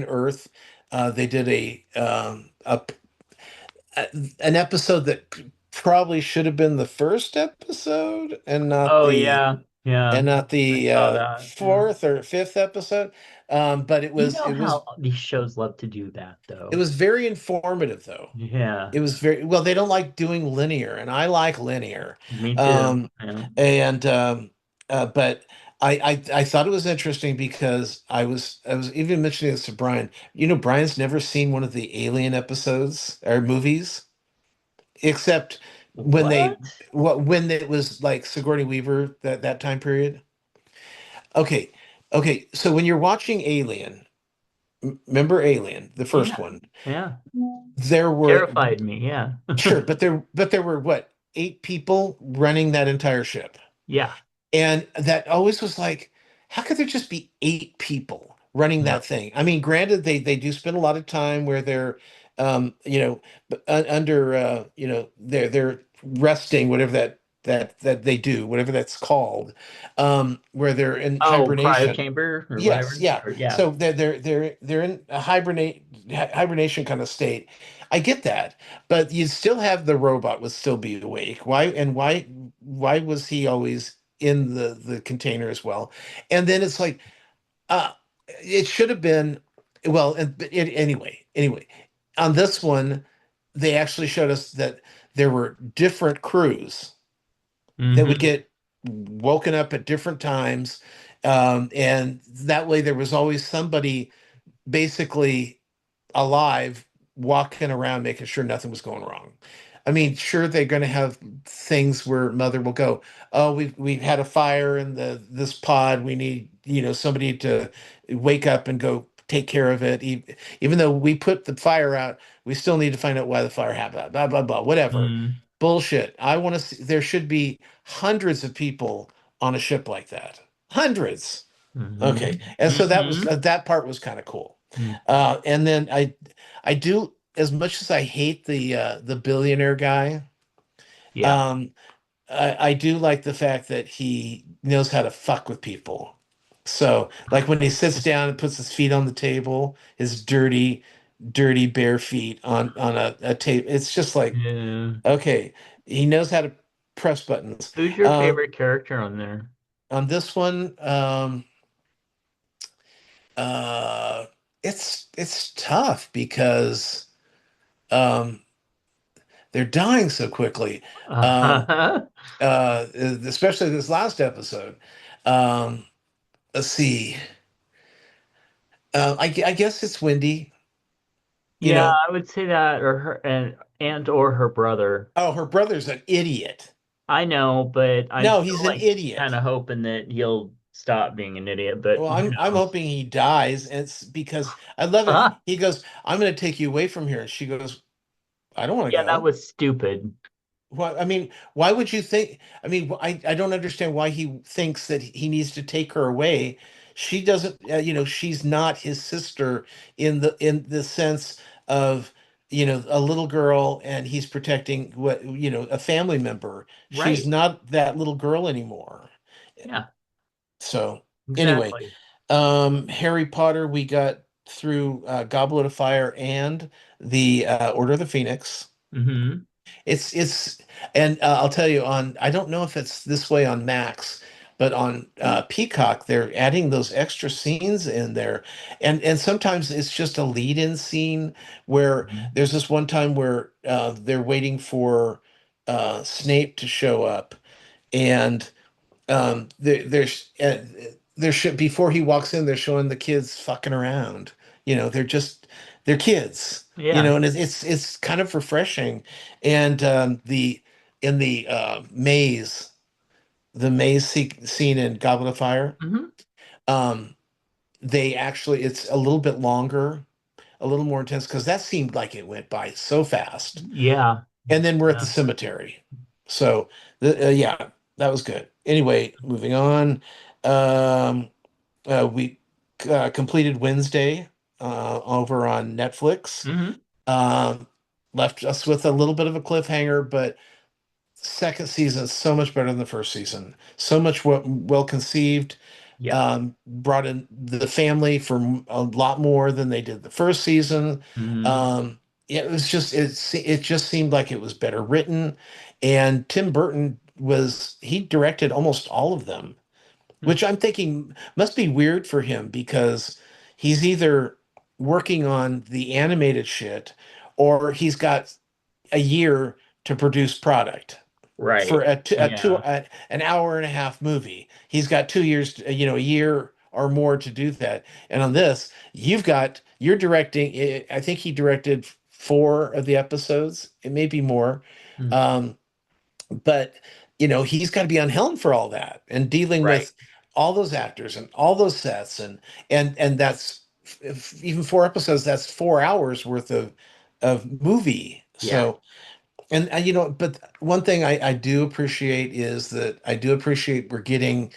Earth. They did an episode that probably should have been the first episode and not Oh the yeah, yeah. I saw that. Yeah. fourth or fifth episode. But it You was know how these shows love to do that, it though. was very informative though. Yeah, It was very well. They don't like doing linear, and I like linear. me too. Um, Yeah. and but I thought it was interesting because I was even mentioning this to Brian. You know, Brian's never seen one of the Alien episodes or movies, except when they What? when it was like Sigourney Weaver that time period. Okay, okay. So when you're watching Alien, remember Alien, the first Yeah, one, yeah. there were Terrified me. Yeah. sure, but there were what, eight people running that entire ship. Yeah. And that always was like, how could there just be eight people running Yeah. that thing? I mean, granted, they do spend a lot of time where they're, under, they're resting, whatever that they do, whatever that's called, where they're in Oh, cryo hibernation. chamber or Yes, whatever. yeah. Or yeah. So they're in a hibernation kind of state. I get that, but you still have the robot would still be awake. Why was he always in the container as well? And then it's like uh it should have been well, anyway, on this one they actually showed us that there were different crews that would Hmm. get woken up at different times. And that way there was always somebody basically alive walking around making sure nothing was going wrong. I mean, sure they're going to have things where mother will go, "Oh, we've had a fire in this pod. We need, somebody to wake up and go take care of it. Even though we put the fire out, we still need to find out why the fire happened. Blah blah blah. Whatever. Hmm. Bullshit. I want to see there should be hundreds of people on a ship like that. Hundreds. Okay. Hmm. And so Hmm. that part was kind of cool. And then I do, as much as I hate the billionaire guy, Yeah. um, I do like the fact that he knows how to fuck with people. So, like when he sits down and puts his feet on the table, his dirty, dirty bare feet on a table, it's just like, Yeah. okay, he knows how to press buttons. Who's your favorite character on there? On this one, uh, it's tough because um, they're dying so quickly. Um, Especially this last episode. Um, let's see. I guess it's Wendy. You Yeah, know, I would say that, or her and or her brother. oh, her brother's an idiot. I know, but I'm No, still he's an like kind idiot. of hoping that he'll stop being an idiot. But Well, who I'm knows? hoping he dies, and it's because I love it. Huh? He goes, "I'm going to take you away from here," and she goes, "I don't want to Yeah, that go." was stupid. Well, I mean, why would you think? I mean, I don't understand why he thinks that he needs to take her away. She doesn't, she's not his sister in the sense of, a little girl and he's protecting a family member. She's Right. not that little girl anymore. Yeah, So anyway, exactly. Harry Potter, we got through Goblet of Fire and the Order of the Phoenix. Hmm. It's and I'll tell you on I don't know if it's this way on Max, but on Peacock they're adding those extra scenes in there, and sometimes it's just a lead-in scene where there's this one time where they're waiting for Snape to show up, and there should before he walks in, they're showing the kids fucking around. They're kids. Yeah. And it's kind of refreshing. And in the maze, the scene in Goblet of Fire. Hmm. Um, they actually, it's a little bit longer, a little more intense because that seemed like it went by so fast. Yeah. And then we're at the Yeah. cemetery. So yeah, that was good. Anyway, moving on. Um, we completed Wednesday over on Netflix. Hmm. Um, left us with a little bit of a cliffhanger, but second season is so much better than the first season. So much well conceived. Yeah. Brought in the family for a lot more than they did the first season. Hmm. Um, yeah, it was just it just seemed like it was better written, and Tim Burton he directed almost all of them, which I'm thinking must be weird for him because he's either working on the animated shit or he's got a year to produce product for Right. Yeah. an hour and a half movie. He's got 2 years, a year or more to do that. And on this, you're directing. I think he directed four of the episodes. It may be more. Mm. Um, but he's got to be on helm for all that and dealing Right. with all those actors and all those sets and that's even 4 episodes. That's 4 hours worth of movie. Yeah. So and but one thing I do appreciate is that I do appreciate we're getting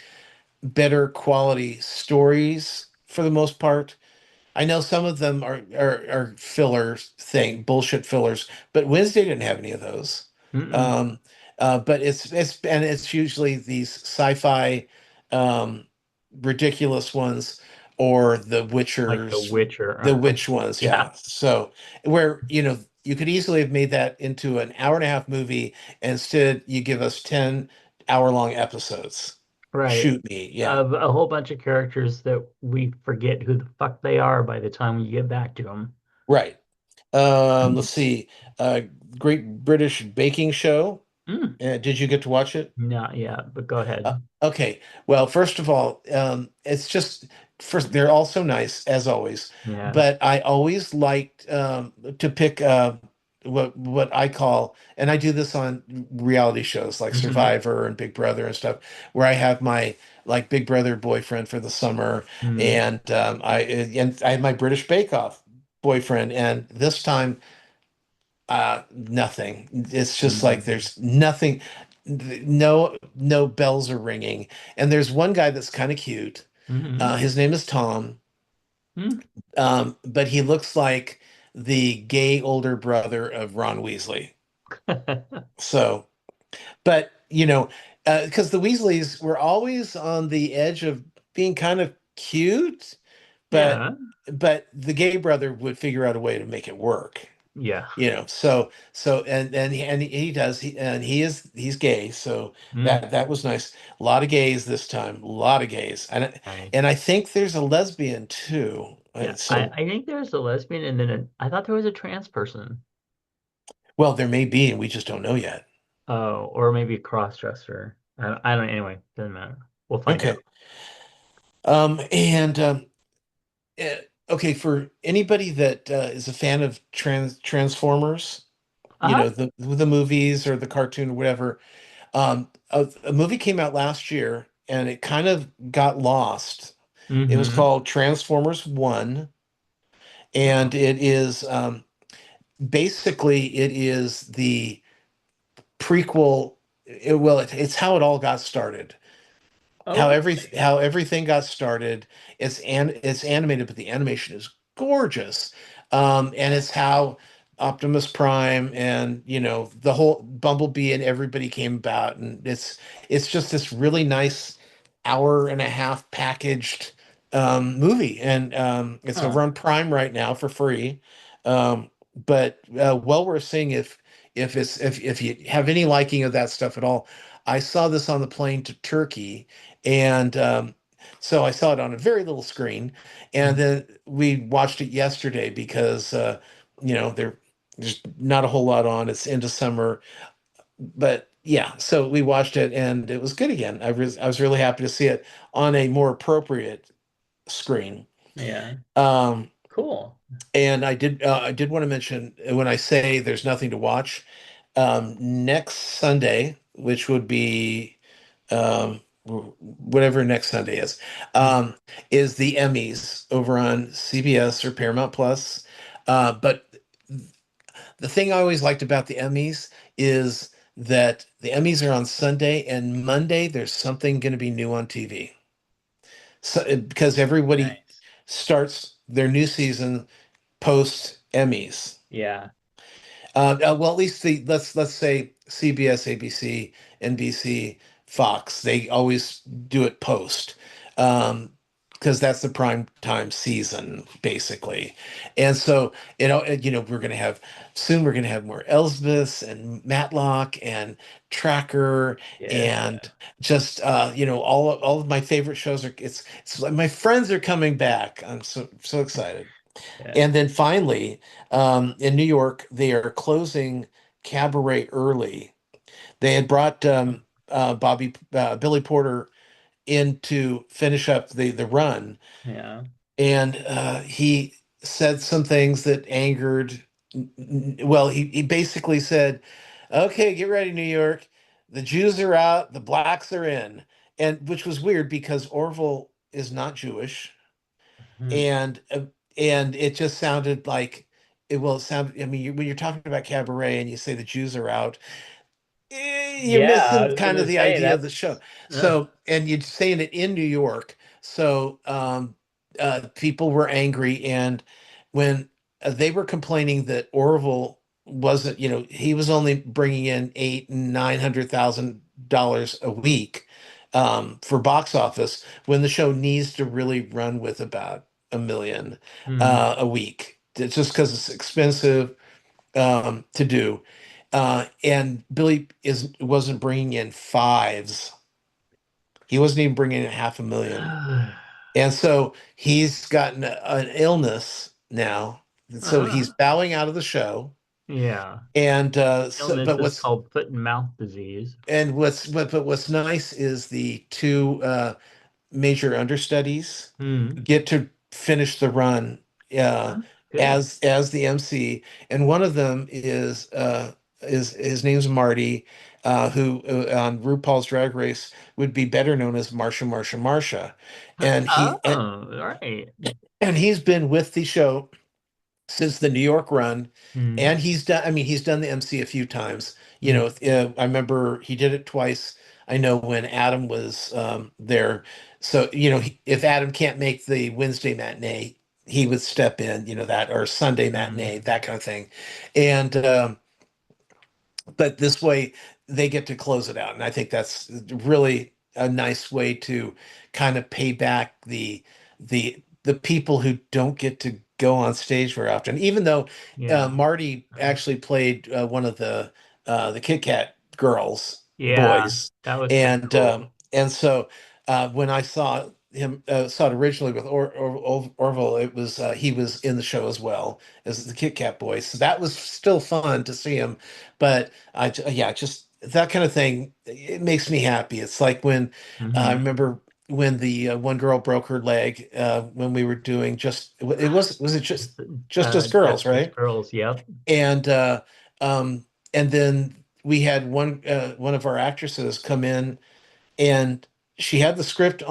better quality stories for the most part. I know some of them are fillers bullshit fillers, but Wednesday didn't have any of those. Mm-mm. Um, but it's usually these sci-fi, um, ridiculous ones or Like The the Witcher. witch ones, Yeah. yeah. So where you could easily have made that into an hour and a half movie, and instead you give us 10 hour long episodes. Right. Shoot me, yeah. Of a whole bunch of characters that we forget who the fuck they are by the time we get back to them. Right. Let's see. Uh, Great British Baking Show. Mm. Did you get to watch it? Not yet, but go Uh, ahead. okay. Well, first of all, it's just first they're all so nice as always, Yeah. but I always liked to pick what I call, and I do this on reality shows like Hmm. Survivor and Big Brother and stuff, where I have my like Big Brother boyfriend for the summer, Mm. and I have my British Bake Off boyfriend, and this time nothing. It's just like Mm. there's nothing, no bells are ringing. And there's one guy that's kind of cute. Hmm. His name is Tom. Mm. But he looks like the gay older brother of Ron Weasley. So, but because the Weasleys were always on the edge of being kind of cute, but Yeah. the gay brother would figure out a way to make it work. Yeah. So he does he's gay, so Mm. that was nice. A lot of gays this time, a lot of gays, Nice. and I think there's a lesbian too. Yeah. So I think there's a lesbian and then I thought there was a trans person. well, there may be, and we just don't know yet. Oh, or maybe a cross-dresser. I don't, anyway, doesn't matter. We'll find Okay. out. And okay, for anybody that is a fan of Transformers, Uh-huh. the movies or the cartoon or whatever. A movie came out last year and it kind of got lost. It was Mm-hmm. called Transformers One, and it is basically it is the prequel. It's how it all got started. Okay. How everything got started. It's animated, but the animation is gorgeous. And it's how Optimus Prime and the whole Bumblebee and everybody came about, and it's just this really nice hour and a half packaged movie, and it's over Huh. on Prime right now for free. But well worth seeing if you have any liking of that stuff at all. I saw this on the plane to Turkey, and so I saw it on a very little screen, and then we watched it yesterday because there's not a whole lot on. It's into summer, but yeah, so we watched it and it was good again. I was really happy to see it on a more appropriate screen. Yeah. Um, Cool. and I did want to mention when I say there's nothing to watch, Next Sunday, which would be whatever next Sunday Mhm. is the Emmys over on CBS or Paramount Plus. But the thing I always liked about the Emmys is that the Emmys are on Sunday and Monday there's something going to be new on TV. So because everybody Nice. starts their new season post Emmys. Yeah. Well, at least the let's say CBS, ABC, NBC, Fox. They always do it post, because that's the prime time season, basically. And so, we're going to have soon. We're going to have more Elsbeths and Matlock and Tracker Yeah. and just all of my favorite shows are. It's like my friends are coming back. I'm so excited. Yeah. And then finally, in New York, they are closing Cabaret early. They had brought Billy Porter in to finish up the run, Yeah. and he said some things that angered. Well, he basically said, "Okay, get ready, New York. The Jews are out, the blacks are in," and which was weird because Orville is not Jewish Mhm. and it just sounded like it sounded. I mean, when you're talking about cabaret and you say the Jews are out, you're Yeah, I missing was kind of gonna the say idea of the that's show. uh, So, and you're saying it in New York, so people were angry, and when they were complaining that Orville wasn't, he was only bringing in eight and $900,000 a week for box office when the show needs to really run with about 1 million hmm. a week. It's just because it's expensive to do. And Billy is wasn't bringing in fives. He wasn't even bringing in 500,000. And so he's gotten an illness now. So he's Uh-huh. bowing out of the show. Yeah. And Illness is called foot and mouth disease. but what's nice is the two major understudies Hmm. get to finish the run uh, Huh? Good. as the MC, and one of them is his name's Marty, who on RuPaul's Drag Race would be better known as Marsha, and Oh, right. and he's been with the show since the New York run, Hmm. and he's done the MC a few times. Hmm. I remember he did it twice. I know when Adam was there. So, if Adam can't make the Wednesday matinee, he would step in, that or Sunday Hmm. matinee, that kind of thing. And but this way they get to close it out, and I think that's really a nice way to kind of pay back the people who don't get to go on stage very often, even though Yeah. Marty actually played one of the Kit Kat girls Yeah. boys, That was pretty and cool. so when I saw it originally with Orville, it was he was in the show as well as the Kit Kat boys, so that was still fun to see him. But yeah, just that kind of thing, it makes me happy. It's like when I Hmm. remember when the one girl broke her leg when we were doing was it just us girls, Just right? girls. Yep. And um, and then we had one of our actresses come in, and she had the script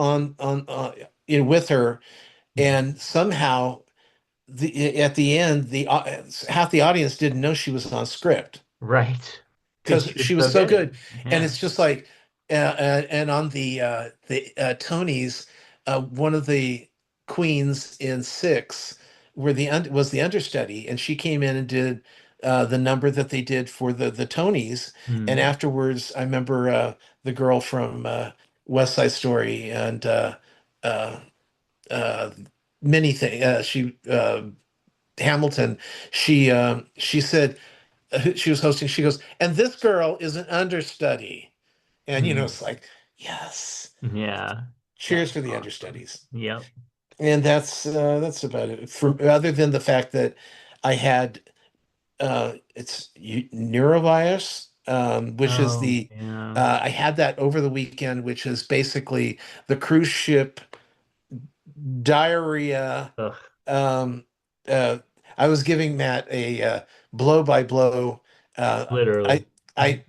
with her, and somehow at the end the half the audience didn't know she was on script Right. Because because she was she was so so good. good. And Yeah. it's just like and on the Tonys, one of the queens in six was the understudy, and she came in and did the number that they did for the Tonys. And Hmm. afterwards I remember the girl from West Side Story and uh uh many things she Hamilton, she said, she was hosting, she goes, and this girl is an understudy. And Hmm. it's like, yes, Yeah. That cheers was for the awesome. understudies. Yep. And that's about it. For other than the fact that I had it's neurovirus, which is Oh, the yeah. I had that over the weekend, which is basically the cruise ship diarrhea. Ugh. Um, uh, I was giving Matt a blow by blow. I Literally. I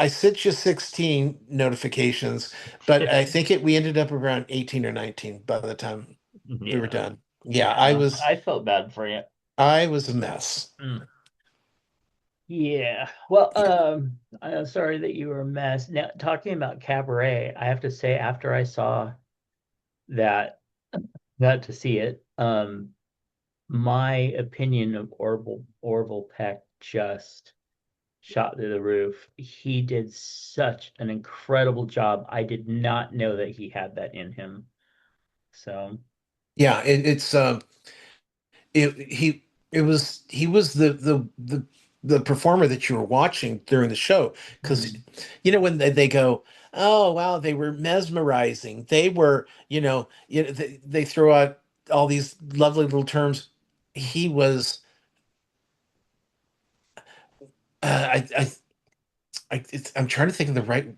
sent you 16 notifications, but I think we ended up around 18 or 19 by the time we were Yeah. done. Yeah, Yeah. I felt bad for you. I was a mess. Mm. Yeah. Well, I'm sorry that you were a mess. Now, talking about Cabaret, I have to say, after I saw that, got to see it, my opinion of Orville Peck just shot through the roof. He did such an incredible job. I did not know that he had that in him. So, Yeah, it was he was the performer that you were watching during the show because mhm. when they go, oh wow, they were mesmerizing, they were, they throw out all these lovely little terms. He was I'm trying to think of the right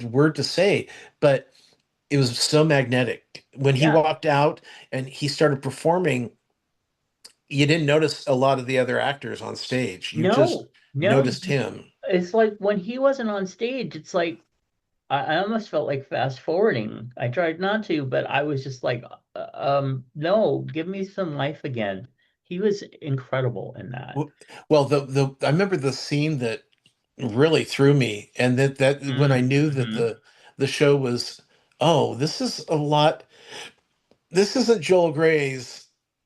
word to say, but it was so magnetic when he Yeah. walked out and he started performing. You didn't notice a lot of the other actors on stage. You just No, no. noticed him. It's like when he wasn't on stage, it's like I almost felt like fast forwarding. I tried not to, but I was just like, no, give me some life again. He was incredible in that. Well, the I remember the scene that really threw me, and that when I knew that Mm-hmm. the show was, oh, this is a lot. This isn't Joel Gray's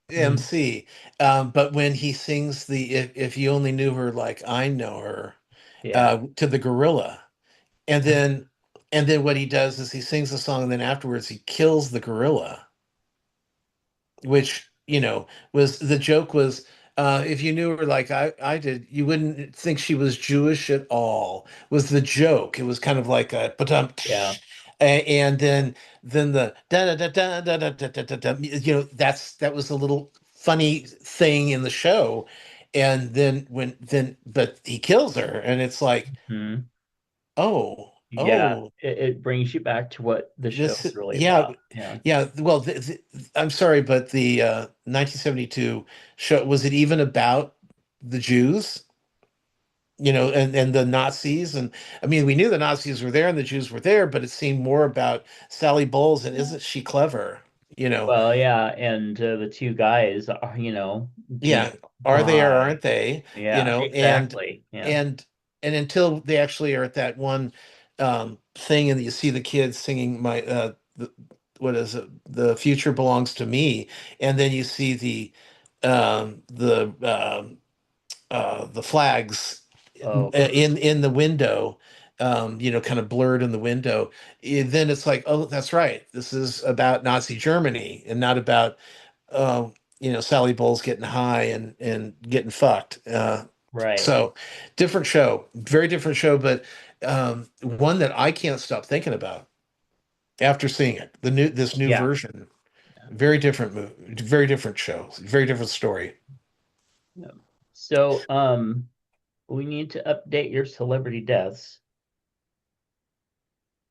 Mm. MC, but when he sings the if you only knew her like I know her, Yeah. to the gorilla, and then what he does is he sings the song, and then afterwards he kills the gorilla, which was the joke was, if you knew her like I did, you wouldn't think she was Jewish at all, was the joke. It was kind of like a but Yeah. and then the da da da da da da da da da, that was a little funny thing in the show. And then but he kills her, and it's like, Hmm. oh, Yeah. oh, It brings you back to what the this, show's really yeah, about. Yeah. yeah. Well, I'm sorry, but the 1972 show, was it even about the Jews? And the Nazis, and I mean, we knew the Nazis were there and the Jews were there, but it seemed more about Sally Bowles and isn't she clever? You know, Well, yeah, and the two guys are, yeah, gee, are they or my. aren't they? Yeah, exactly. Yeah. And and until they actually are at that one thing, and you see the kids singing what is it? The future belongs to me, and then you see the flags Oh, in the window, kind of blurred in the window. Then it's like, oh, that's right. This is about Nazi Germany and not about uh, Sally Bowles getting high and getting fucked. right. So different show, very different show, but one that I can't stop thinking about after seeing it. This new Yeah. version, very different movie, very different show, very different story. Yeah. So, we need to update your celebrity deaths.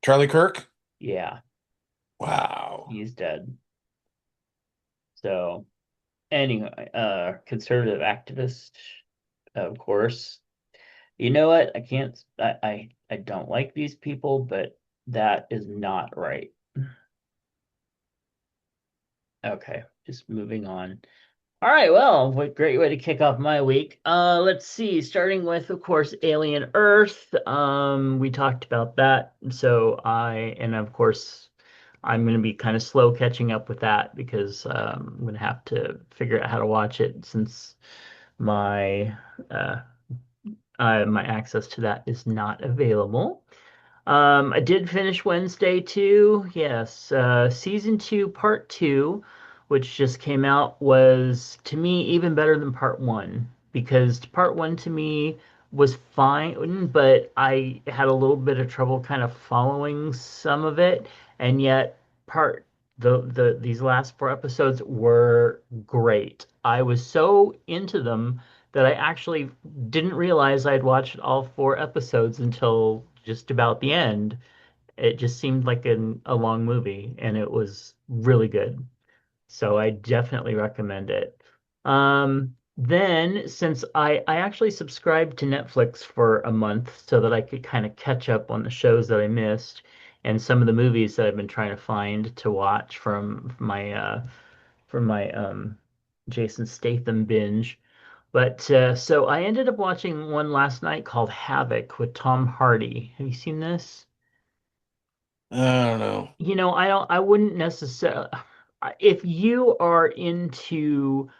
Charlie Kirk. Yeah, Wow. he's dead. So, anyway, conservative activist, of course. You know what? I can't, I don't like these people, but that is not right. Okay, just moving on. All right, well, what great way to kick off my week. Let's see, starting with, of course, Alien Earth. We talked about that. And of course, I'm going to be kind of slow catching up with that because I'm going to have to figure out how to watch it since my uh, my access to that is not available. I did finish Wednesday too. Yes, season two, part two, which just came out, was to me even better than part one because part one to me was fine, but I had a little bit of trouble kind of following some of it, and yet part these last four episodes were great. I was so into them that I actually didn't realize I'd watched all four episodes until just about the end. It just seemed like a long movie, and it was really good. So I definitely recommend it. Then, since I actually subscribed to Netflix for a month so that I could kind of catch up on the shows that I missed and some of the movies that I've been trying to find to watch from my Jason Statham binge. But so I ended up watching one last night called Havoc with Tom Hardy. Have you seen this? I don't know. I wouldn't necessarily, if you are into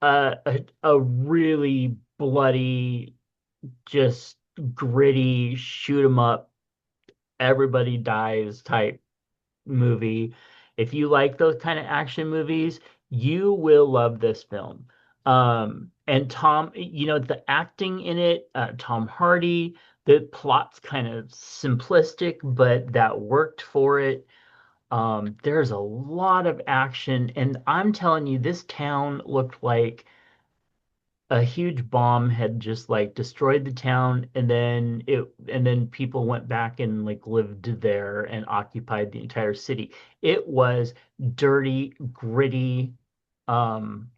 a really bloody, just gritty, shoot 'em up, everybody dies type movie. If you like those kind of action movies, you will love this film. And Tom, the acting in it, Tom Hardy, the plot's kind of simplistic, but that worked for it. There's a lot of action, and I'm telling you, this town looked like a huge bomb had just like destroyed the town, and then people went back and like lived there and occupied the entire city. It was dirty, gritty. um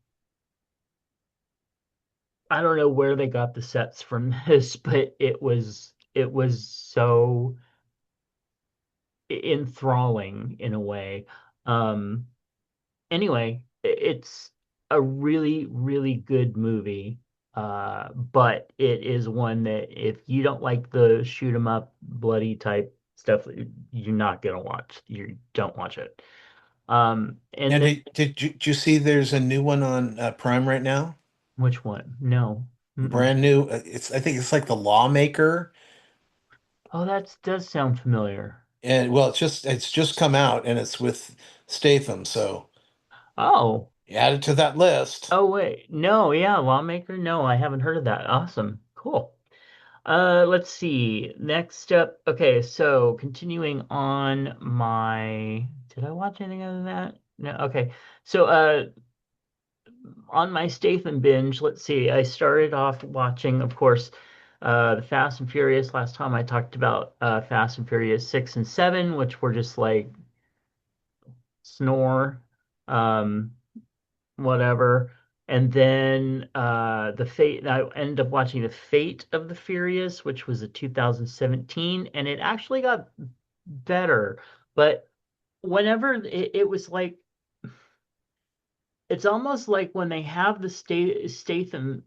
I don't know where they got the sets from this, but it was so enthralling in a way. Anyway, it's a really, really good movie. But it is one that if you don't like the shoot 'em up, bloody type stuff, you're not gonna watch. You don't watch it. And And then did you see there's a new one on Prime right now? which one? No. Mm-mm. Brand new. It's I think it's like The Lawmaker. Oh, that does sound familiar. And well, it's just come out and it's with Statham, so Oh, add it to that list. oh wait. No, yeah, Lawmaker. No, I haven't heard of that. Awesome. Cool. Let's see. Next up, okay, so continuing on did I watch anything other than that? No, okay. So, on my Statham binge, let's see. I started off watching, of course, the Fast and Furious. Last time I talked about Fast and Furious 6 and 7, which were just like snore, um, whatever. And then I ended up watching The Fate of the Furious, which was a 2017, and it actually got better. But whenever it was like, it's almost like when they have the Statham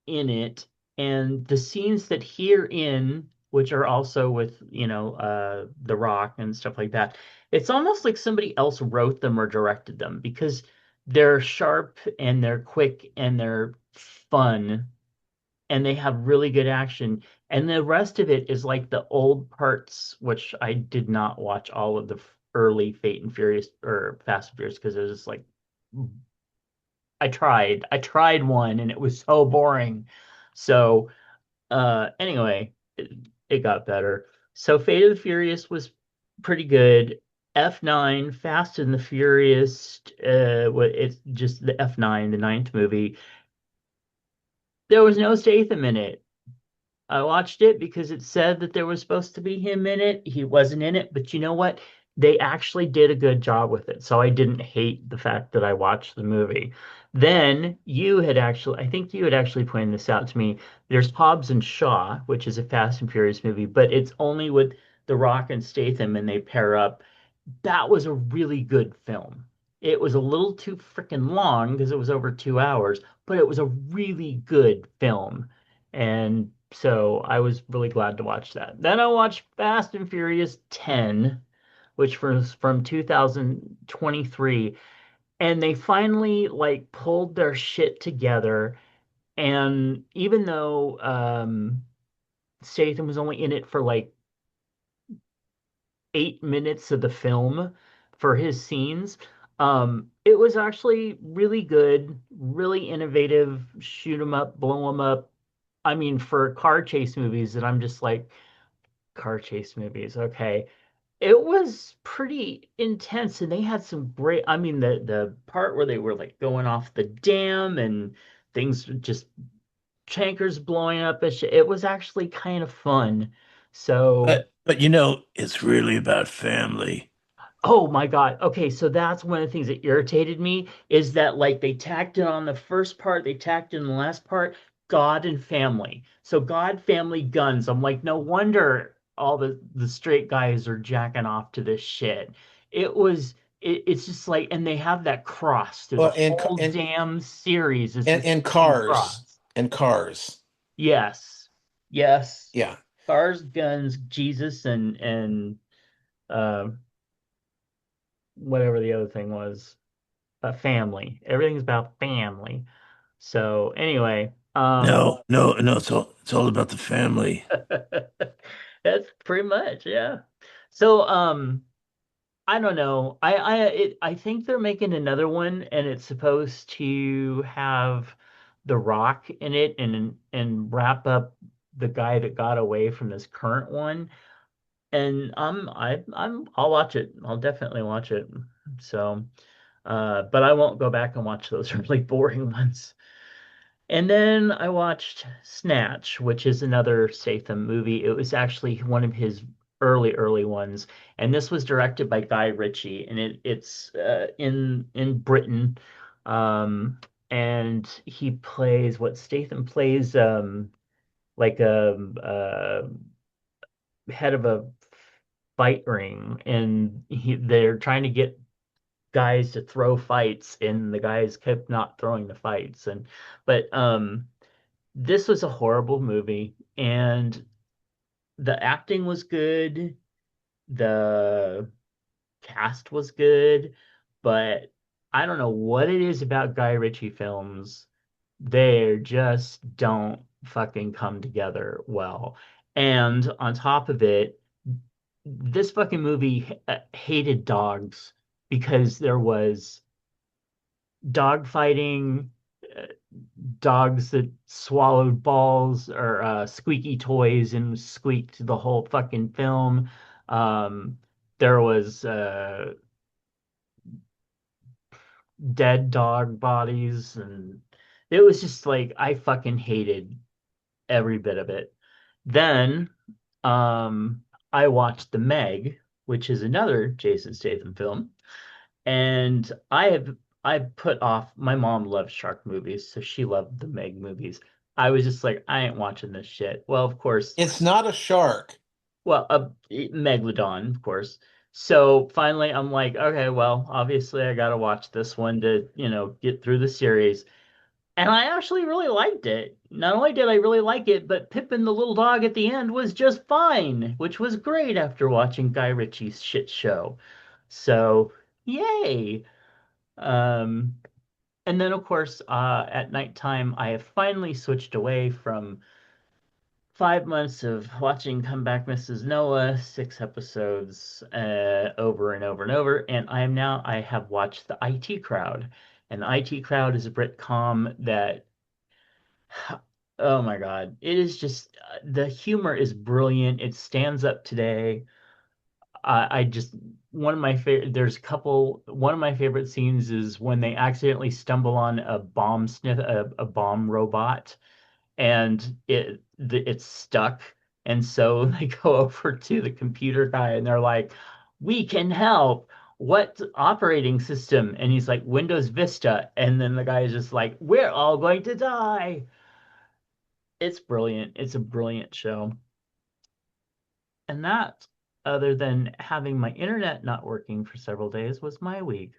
in it, and the scenes that he're in, which are also with, The Rock and stuff like that, it's almost like somebody else wrote them or directed them because they're sharp and they're quick and they're fun and they have really good action. And the rest of it is like the old parts, which I did not watch all of the early Fate and Furious or Fast and Furious because it was like I tried one and it was so boring. So anyway, it got better. So Fate of the Furious was pretty good. F9, Fast and the Furious, it's just the F9, the ninth movie. There was no Statham in it. I watched it because it said that there was supposed to be him in it. He wasn't in it, but you know what? They actually did a good job with it. So I didn't hate the fact that I watched the movie. Then I think you had actually pointed this out to me. There's Hobbs and Shaw, which is a Fast and Furious movie, but it's only with The Rock and Statham and they pair up. That was a really good film. It was a little too freaking long because it was over 2 hours, but it was a really good film. And so I was really glad to watch that. Then I watched Fast and Furious 10, which was from 2023. And they finally like pulled their shit together. And even though Statham was only in it for like 8 minutes of the film for his scenes. It was actually really good, really innovative, shoot 'em up, blow 'em up. I mean, for car chase movies, and I'm just like, car chase movies, okay. It was pretty intense, and they had some great, I mean, the part where they were like going off the dam and things just tankers blowing up and shit, it was actually kind of fun. So But it's really about family. Oh my God. Okay, so that's one of the things that irritated me is that like they tacked it on the first part, they tacked it in the last part, God and family. So God, family, guns. I'm like, no wonder all the straight guys are jacking off to this shit. It's just like, and they have that cross through the Well, whole damn series is this and fucking cars cross. and cars. Yes. Yes. Yeah. Cars, guns, Jesus, and uh whatever the other thing was. Family. Everything's about family. So anyway, No, no, no. It's all about the family. that's pretty much, yeah. So I don't know. I think they're making another one and it's supposed to have The Rock in it and wrap up the guy that got away from this current one. And I'll watch it. I'll definitely watch it. So but I won't go back and watch those really boring ones. And then I watched Snatch, which is another Statham movie. It was actually one of his early ones, and this was directed by Guy Ritchie, and it's in Britain, um, and he plays what Statham plays, like a head of a fight ring, and they're trying to get guys to throw fights, and the guys kept not throwing the fights, and but this was a horrible movie, and the acting was good, the cast was good, but I don't know what it is about Guy Ritchie films. They just don't fucking come together well. And on top of it, this fucking movie hated dogs because there was dog fighting, uh, dogs that swallowed balls or squeaky toys and squeaked the whole fucking film. Um, there was dead dog bodies, and it was just like I fucking hated every bit of it. Then I watched The Meg, which is another Jason Statham film. And I put off my mom loves shark movies, so she loved the Meg movies. I was just like, I ain't watching this shit. Well, of course, It's not a shark. well, Megalodon, of course. So finally, I'm like, okay, well, obviously, I gotta watch this one to, get through the series. And I actually really liked it. Not only did I really like it, but Pippin the little dog at the end was just fine, which was great after watching Guy Ritchie's shit show. So, yay. Um, and then, of course, at nighttime, I have finally switched away from 5 months of watching Come Back Mrs. Noah, 6 episodes over and over and over. And I have watched The IT Crowd. And The IT Crowd is a Britcom that, oh my God, it is just, the humor is brilliant. It stands up today. I just one of my favorite. There's a couple. One of my favorite scenes is when they accidentally stumble on a bomb robot, and it's stuck, and so they go over to the computer guy, and they're like, "We can help. What operating system?" And he's like, "Windows Vista," and then the guy is just like, "We're all going to die." It's brilliant. It's a brilliant show. And that, other than having my internet not working for several days, was my week.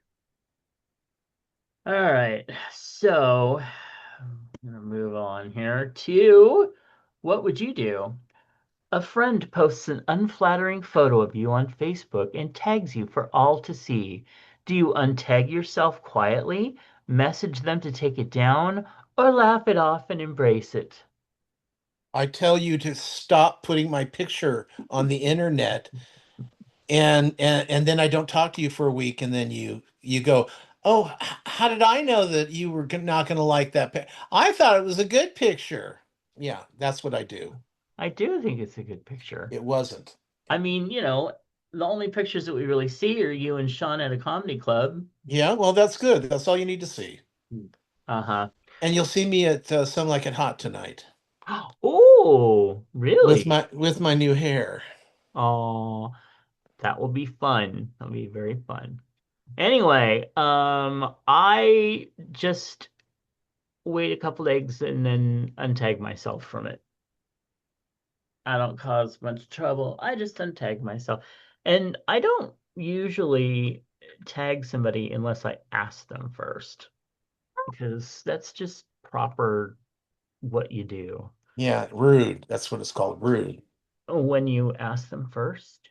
All right, so I'm gonna move on here to what would you do? A friend posts an unflattering photo of you on Facebook and tags you for all to see. Do you untag yourself quietly, message them to take it down, or laugh it off and embrace it? I tell you to stop putting my picture on the internet, and then I don't talk to you for a week, and then you go, "Oh, how did I know that you were not going to like that I thought it was a good picture." Yeah, that's what I do. I do think it's a good picture. It wasn't. I mean, the only pictures that we really see are you and Sean at a comedy club. Yeah, well, that's good. That's all you need to see. Uh-huh. And you'll see me at Some Like It Hot tonight Oh, really? with my new hair. Oh. That will be fun. That'll be very fun. Anyway, I just wait a couple eggs and then untag myself from it. I don't cause much trouble. I just untag myself. And I don't usually tag somebody unless I ask them first, because that's just proper what you do. Yeah, rude. That's what it's called, rude. When you ask them first.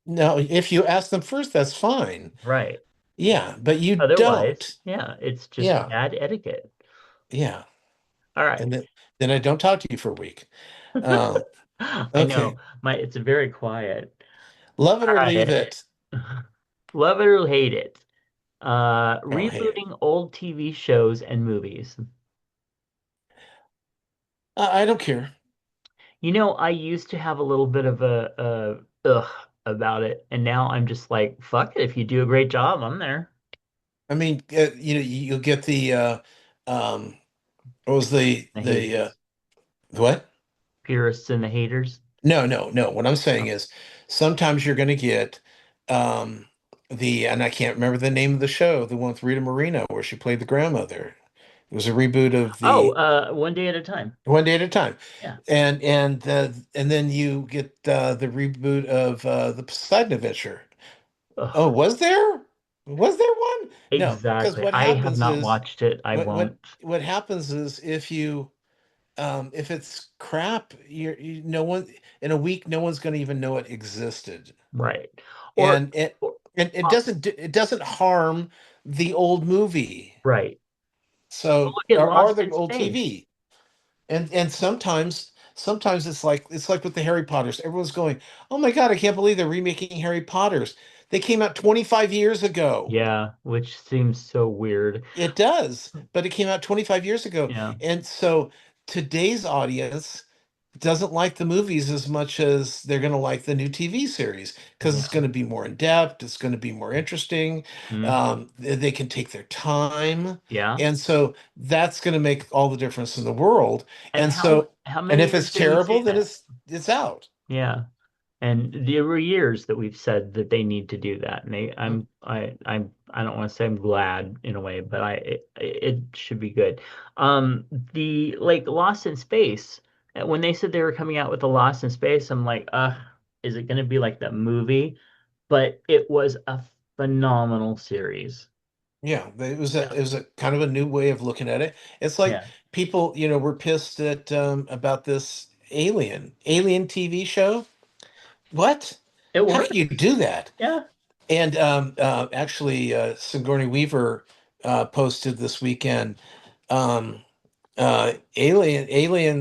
No, if you ask them first, that's fine. Right. Yeah, but you Otherwise, don't. yeah, it's just Yeah, bad etiquette. yeah. All right. And then I don't talk to you for a week. Um, I know. okay. It's very quiet. Love it All or leave right. it. Love it or hate it. Oh, hate it. Rebooting old TV shows and movies. I don't care. I used to have a little bit of a ugh about it, and now I'm just like, fuck it. If you do a great job, I'm there. I mean, you'll get the um, what was The the haters, what? purists and the haters. No, no, no. What I'm saying Oh, is sometimes you're going to get um, and I can't remember the name of the show, the one with Rita Moreno where she played the grandmother. It was a reboot of oh, the one day at a time. One Day at a Time, Yeah. and then you get the reboot of the Poseidon Adventure. Oh, Ugh, was there? Was there one? No, because exactly. what I have happens not is watched it. I what what won't. what happens is if it's crap, no one in a week, no one's going to even know it existed, Right. Or, and it or and uh, it doesn't harm the old movie. right. Well, So look at or Lost the in old Space. TV. And sometimes it's like with the Harry Potters. Everyone's going, "Oh my God, I can't believe they're remaking Harry Potters." They came out 25 years ago. Yeah, which seems so weird. It does, but it came out 25 years ago. Yeah. And so today's audience doesn't like the movies as much as they're going to like the new TV series because it's Yeah. going to be more in depth, it's going to be more interesting. Mm. They can take their time. Yeah. And so that's going to make all the difference in the world. And And how so, how and many if years it's did we terrible, say then that? it's out. Yeah. And there were years that we've said that they need to do that. And I don't want to say I'm glad in a way, but it should be good. The like Lost in Space, when they said they were coming out with the Lost in Space, I'm like, is it going to be like that movie? But it was a phenomenal series. Yeah, Yeah. it was a kind of a new way of looking at it. It's like Yeah. people, were pissed at about this Alien TV show. What? It How can you works. do that? Yeah. And actually, Sigourney Weaver posted this weekend Alien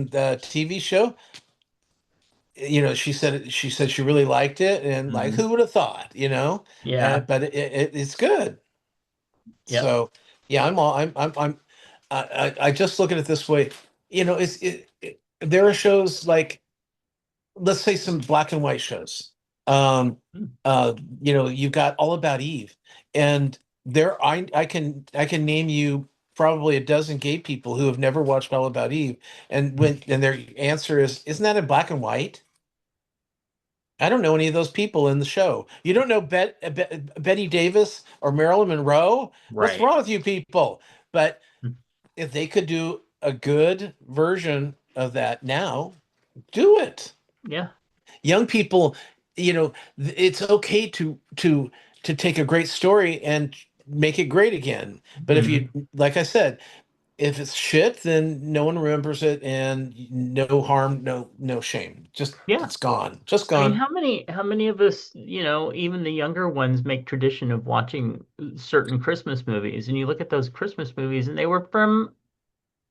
TV show. She said she really liked it, and like Hmm. who would have thought, Yeah. but it's good. Yep. So yeah, I just look at it this way. There are shows like let's say some black and white shows. Um, Mm. you've got All About Eve, and I can name you probably a dozen gay people who have never watched All About Eve, and their answer is, "Isn't that in black and white?" I don't know any of those people in the show. You don't know Betty Davis or Marilyn Monroe? What's Right. wrong with you people? But if they could do a good version of that now, do it. Yeah. Young people, it's okay to take a great story and make it great again. But if you, Hmm. like I said, if it's shit, then no one remembers it, and no harm, no shame. Just Yeah. it's gone, just I mean, gone. how many of us, even the younger ones make tradition of watching certain Christmas movies, and you look at those Christmas movies and they were from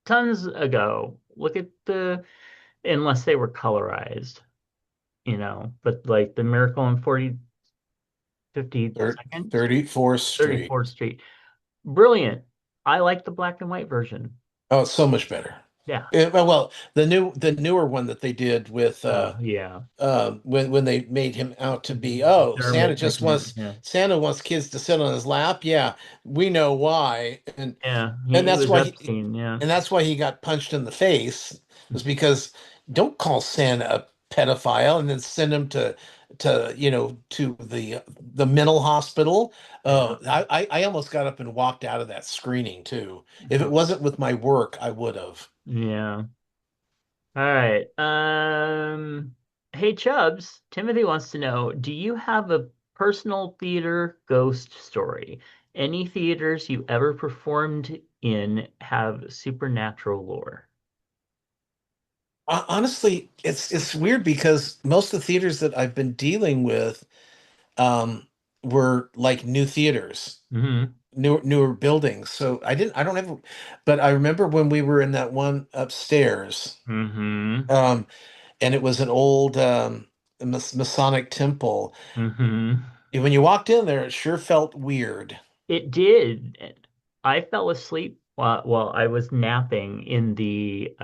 tons ago. Look at unless they were colorized, but like the Miracle on 52nd, 34th Street. 34th Street. Brilliant. I like the black and white version. Oh, it's so much better. Yeah. Well, the newer one that they did with Yeah. when they made him out to be, oh, Dermot McNally. Yeah. Santa wants kids to sit on his lap. Yeah, we know why, Yeah. and He that's was why Epstein. Yeah. he got punched in the face, was because don't call Santa a pedophile and then send him to to the mental hospital. Yeah. I almost got up and walked out of that screening too. If it Uh-huh. wasn't with my work, I would have. Yeah. All right. Hey Chubbs, Timothy wants to know, do you have a personal theater ghost story? Any theaters you ever performed in have supernatural lore? Honestly, it's weird because most of the theaters that I've been dealing with were like new theaters, Hmm. newer buildings. So I don't have, but I remember when we were in that one upstairs, Hmm. um, and it was an old Masonic temple. Hmm. When you walked in there, it sure felt weird. It did. I fell asleep while I was napping in the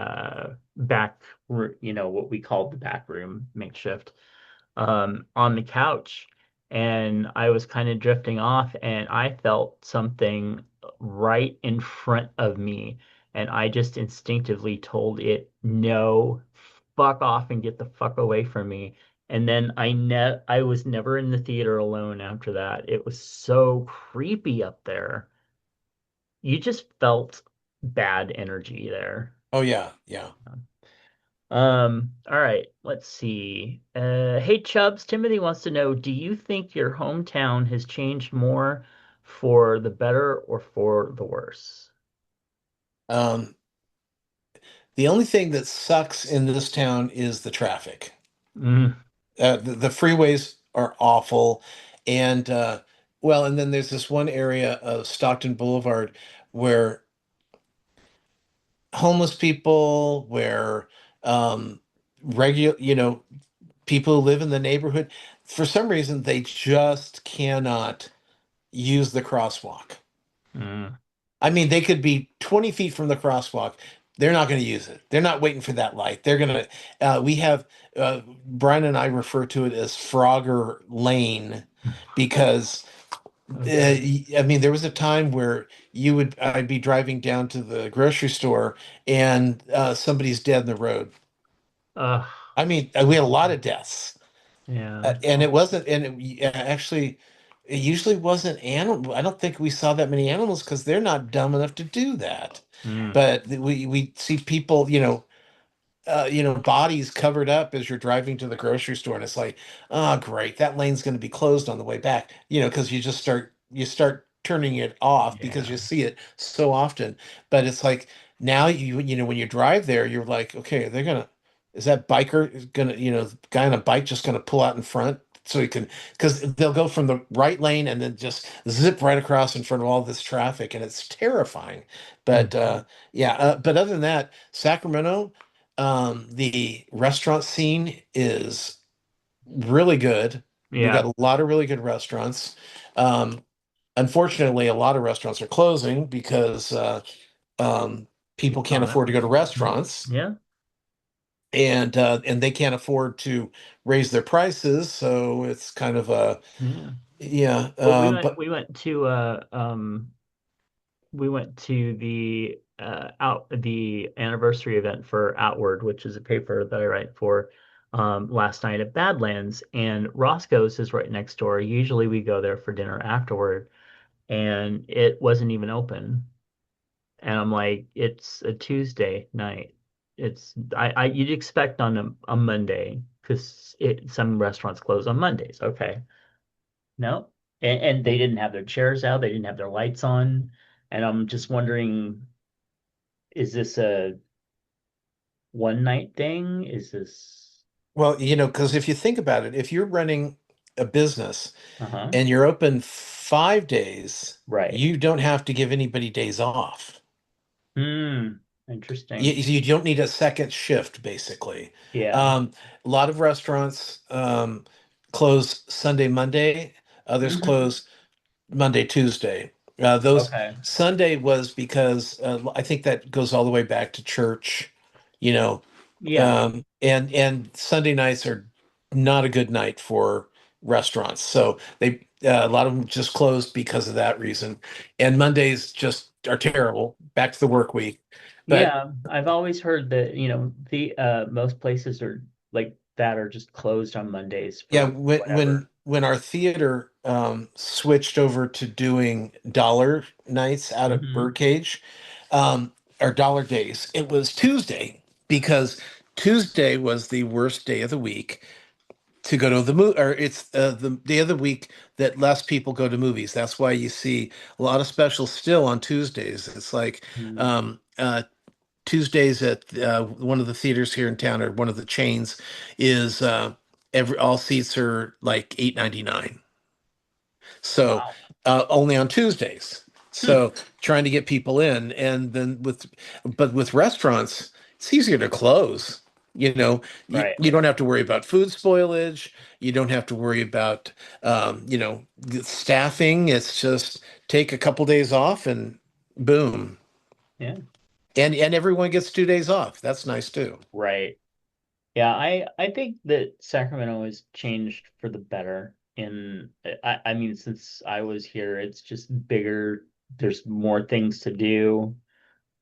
what we called the back room, makeshift, on the couch. And I was kind of drifting off, and I felt something right in front of me. And I just instinctively told it, no, fuck off and get the fuck away from me. And then I was never in the theater alone after that. It was so creepy up there. You just felt bad energy there. Oh yeah, yeah. All right, let's see. Hey Chubbs, Timothy wants to know, do you think your hometown has changed more for the better or for the worse? Um, the only thing that sucks in this town is the traffic. Mm, The freeways are awful, and well, and then there's this one area of Stockton Boulevard where homeless people, where regular, people who live in the neighborhood, for some reason, they just cannot use the crosswalk. mm, I mean, they could be 20 feet from the crosswalk. They're not going to use it. They're not waiting for that light. They're going to, we have, Brian and I refer to it as Frogger Lane because, okay. I mean, there was a time where I'd be driving down to the grocery store and somebody's dead in the road. Uh, I mean, we had a lot of deaths. yeah. And it wasn't, and actually, it usually wasn't animal. I don't think we saw that many animals because they're not dumb enough to do that. Mm, But we see people, bodies covered up as you're driving to the grocery store, and it's like, oh, great, that lane's going to be closed on the way back. Because you start turning it off because yeah. you see it so often. But it's like now when you drive there, you're like, okay, is that biker gonna, guy on a bike just gonna pull out in front so he can, because they'll go from the right lane and then just zip right across in front of all this traffic, and it's terrifying. But Mhm. yeah, but other than that, Sacramento. The restaurant scene is really good. We got Yeah. a lot of really good restaurants. Um, Unfortunately, a lot of restaurants are closing because people can't Oh, that afford to go to makes sense. restaurants, Yeah. and they can't afford to raise their prices. So it's kind of a, Yeah. yeah. Well, But we went to the anniversary event for Outward, which is a paper that I write for, last night at Badlands, and Roscoe's is right next door. Usually we go there for dinner afterward, and it wasn't even open. And I'm like, it's a Tuesday night. You'd expect on a Monday because some restaurants close on Mondays. Okay. No. And they didn't have their chairs out, they didn't have their lights on. And I'm just wondering, is this a one night thing? Is this well, because if you think about it, if you're running a business uh-huh. and you're open 5 days, Right. you don't have to give anybody days off. Hmm. You, Interesting. you don't need a second shift, basically. Yeah. Um, a lot of restaurants close Sunday, Monday. Others Hmm. close Monday, Tuesday. Those Okay. Sunday was because I think that goes all the way back to church, you know, Yeah. and Sunday nights are not a good night for restaurants. So a lot of them just closed because of that reason. And Mondays just are terrible. Back to the work week. But Yeah. I've always heard that, the most places are like that are just closed on Mondays Yeah, for whatever. when our theater switched over to doing dollar nights out at Hmm. Birdcage, or dollar days, it was Tuesday because Tuesday was the worst day of the week to go to the movie, or it's the day of the week that less people go to movies. That's why you see a lot of specials still on Tuesdays. It's like Tuesdays at one of the theaters here in town, or one of the chains, is every all seats are like 8.99. So Wow. only on Tuesdays. Hmm. So trying to get people in, and then but with restaurants, it's easier to close. Right. You don't have to worry about food spoilage. You don't have to worry about, the staffing. It's just take a couple days off and boom. Yeah. And everyone gets 2 days off. That's nice too. Right. Yeah, I think that Sacramento has changed for the better I mean since I was here, it's just bigger. There's more things to do.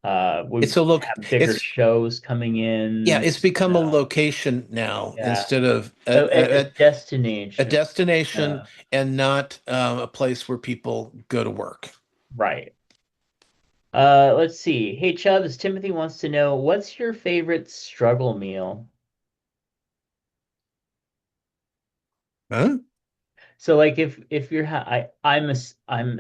We It's a look. have bigger It's shows coming Yeah, in. it's become a Uh, location now yeah. instead of A a destination. destination, Yeah. and not a place where people go to work. Right. Let's see. Hey Chubbs, Timothy wants to know what's your favorite struggle meal? Huh? So like if you're I'm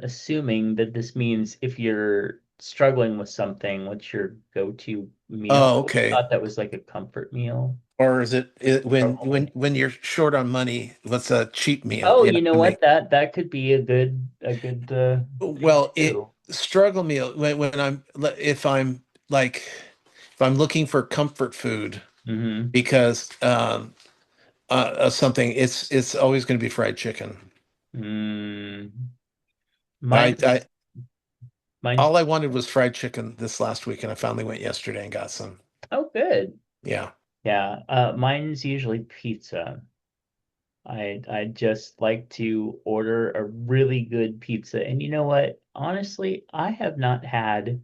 assuming that this means if you're struggling with something, what's your go-to meal? I Oh, always okay. thought that was like a comfort meal. Or is it when Struggle meal. you're short on money, what's a cheap meal? Oh, You know you know what I what? mean? That could be a good thing to Well, it do. struggle meal when if I'm looking for comfort food Mm-hmm. because of something, it's always going to be fried chicken. Mm. Mine I, is I mine's All I wanted was fried chicken this last week, and I finally went yesterday and got some. oh good. Yeah. Yeah. Mine's usually pizza. I just like to order a really good pizza. And you know what? Honestly, I have not had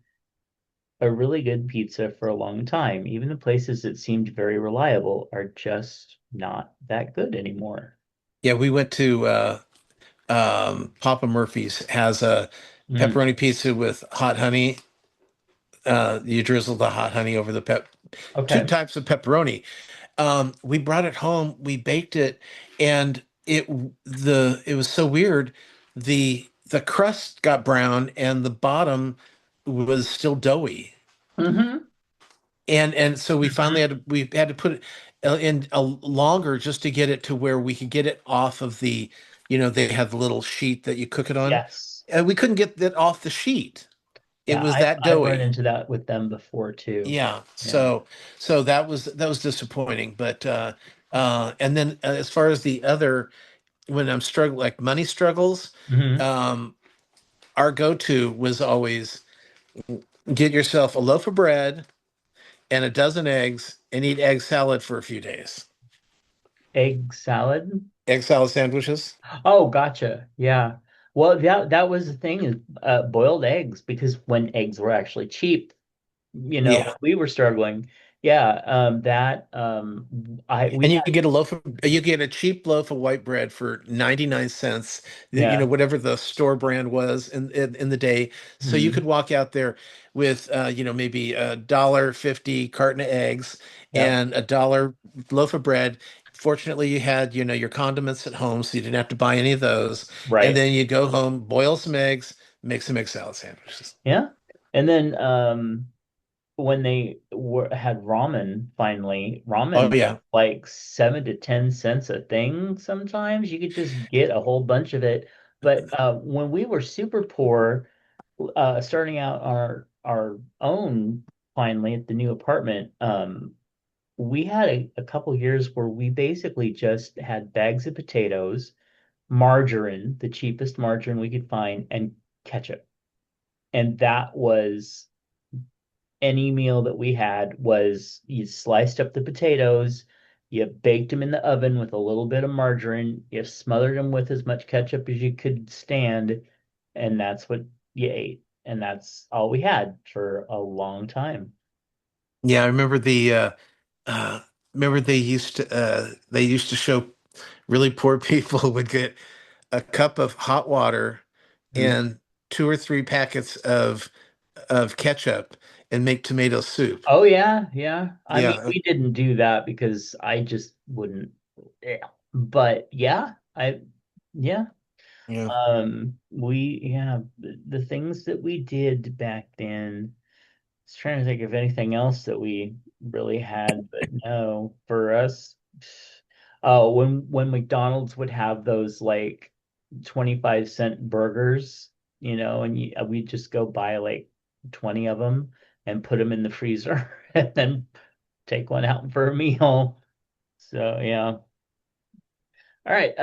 a really good pizza for a long time. Even the places that seemed very reliable are just not that good anymore. Yeah, we went to Papa Murphy's has a Mm, pepperoni pizza with hot honey. You drizzle the hot honey over the two okay. types of pepperoni. We brought it home, we baked it, and it was so weird. The crust got brown and the bottom was still doughy. Mm-hmm. And so Mm-hmm. we had to put it in a longer just to get it to where we could get it off of they have the little sheet that you cook it on, Yes. and we couldn't get that off the sheet. It Yeah, was I've that I've run doughy. into that with them before too. Yeah. Yeah. So that was disappointing. But and then as far as the other, when I'm struggling, like money struggles, Hmm. um our go-to was always get yourself a loaf of bread and a dozen eggs and eat egg salad for a few days. Egg salad. Egg salad sandwiches. Oh, gotcha. Yeah. Well, that was the thing is boiled eggs because when eggs were actually cheap, when Yeah. we were struggling, yeah, that I we And you had get you get a cheap loaf of white bread for 99 cents, yeah. whatever the store brand was in the day. So you could Hmm. walk out there with, maybe $1.50 carton of eggs Yep. and $1 loaf of bread. Fortunately, you had, your condiments at home, so you didn't have to buy any of those. And Right. then you go home, boil some eggs, make some egg salad sandwiches. Yeah. And then when they had ramen finally, Oh ramen was yeah. like 7 to 10 cents a thing sometimes. You could just get a whole bunch of it. But when we were super poor, starting out our own finally at the new apartment, we had a couple years where we basically just had bags of potatoes, margarine, the cheapest margarine we could find, and ketchup. And that was any meal that we had was you sliced up the potatoes, you baked them in the oven with a little bit of margarine, you smothered them with as much ketchup as you could stand, and that's what you ate. And that's all we had for a long time. Yeah, I remember uh remember they used to show really poor people would get a cup of hot water Mhm. and two or three packets of ketchup and make tomato soup. Oh yeah, yeah. I mean, Yeah, we didn't do that because I just wouldn't. Yeah. But yeah, yeah. yeah. The things that we did back then. I was trying to think of anything else that we really had, but no, for us. Oh, when McDonald's would have those like 25-cent burgers, and we'd just go buy like 20 of them and put them in the freezer and then take one out for a meal. So yeah. All right.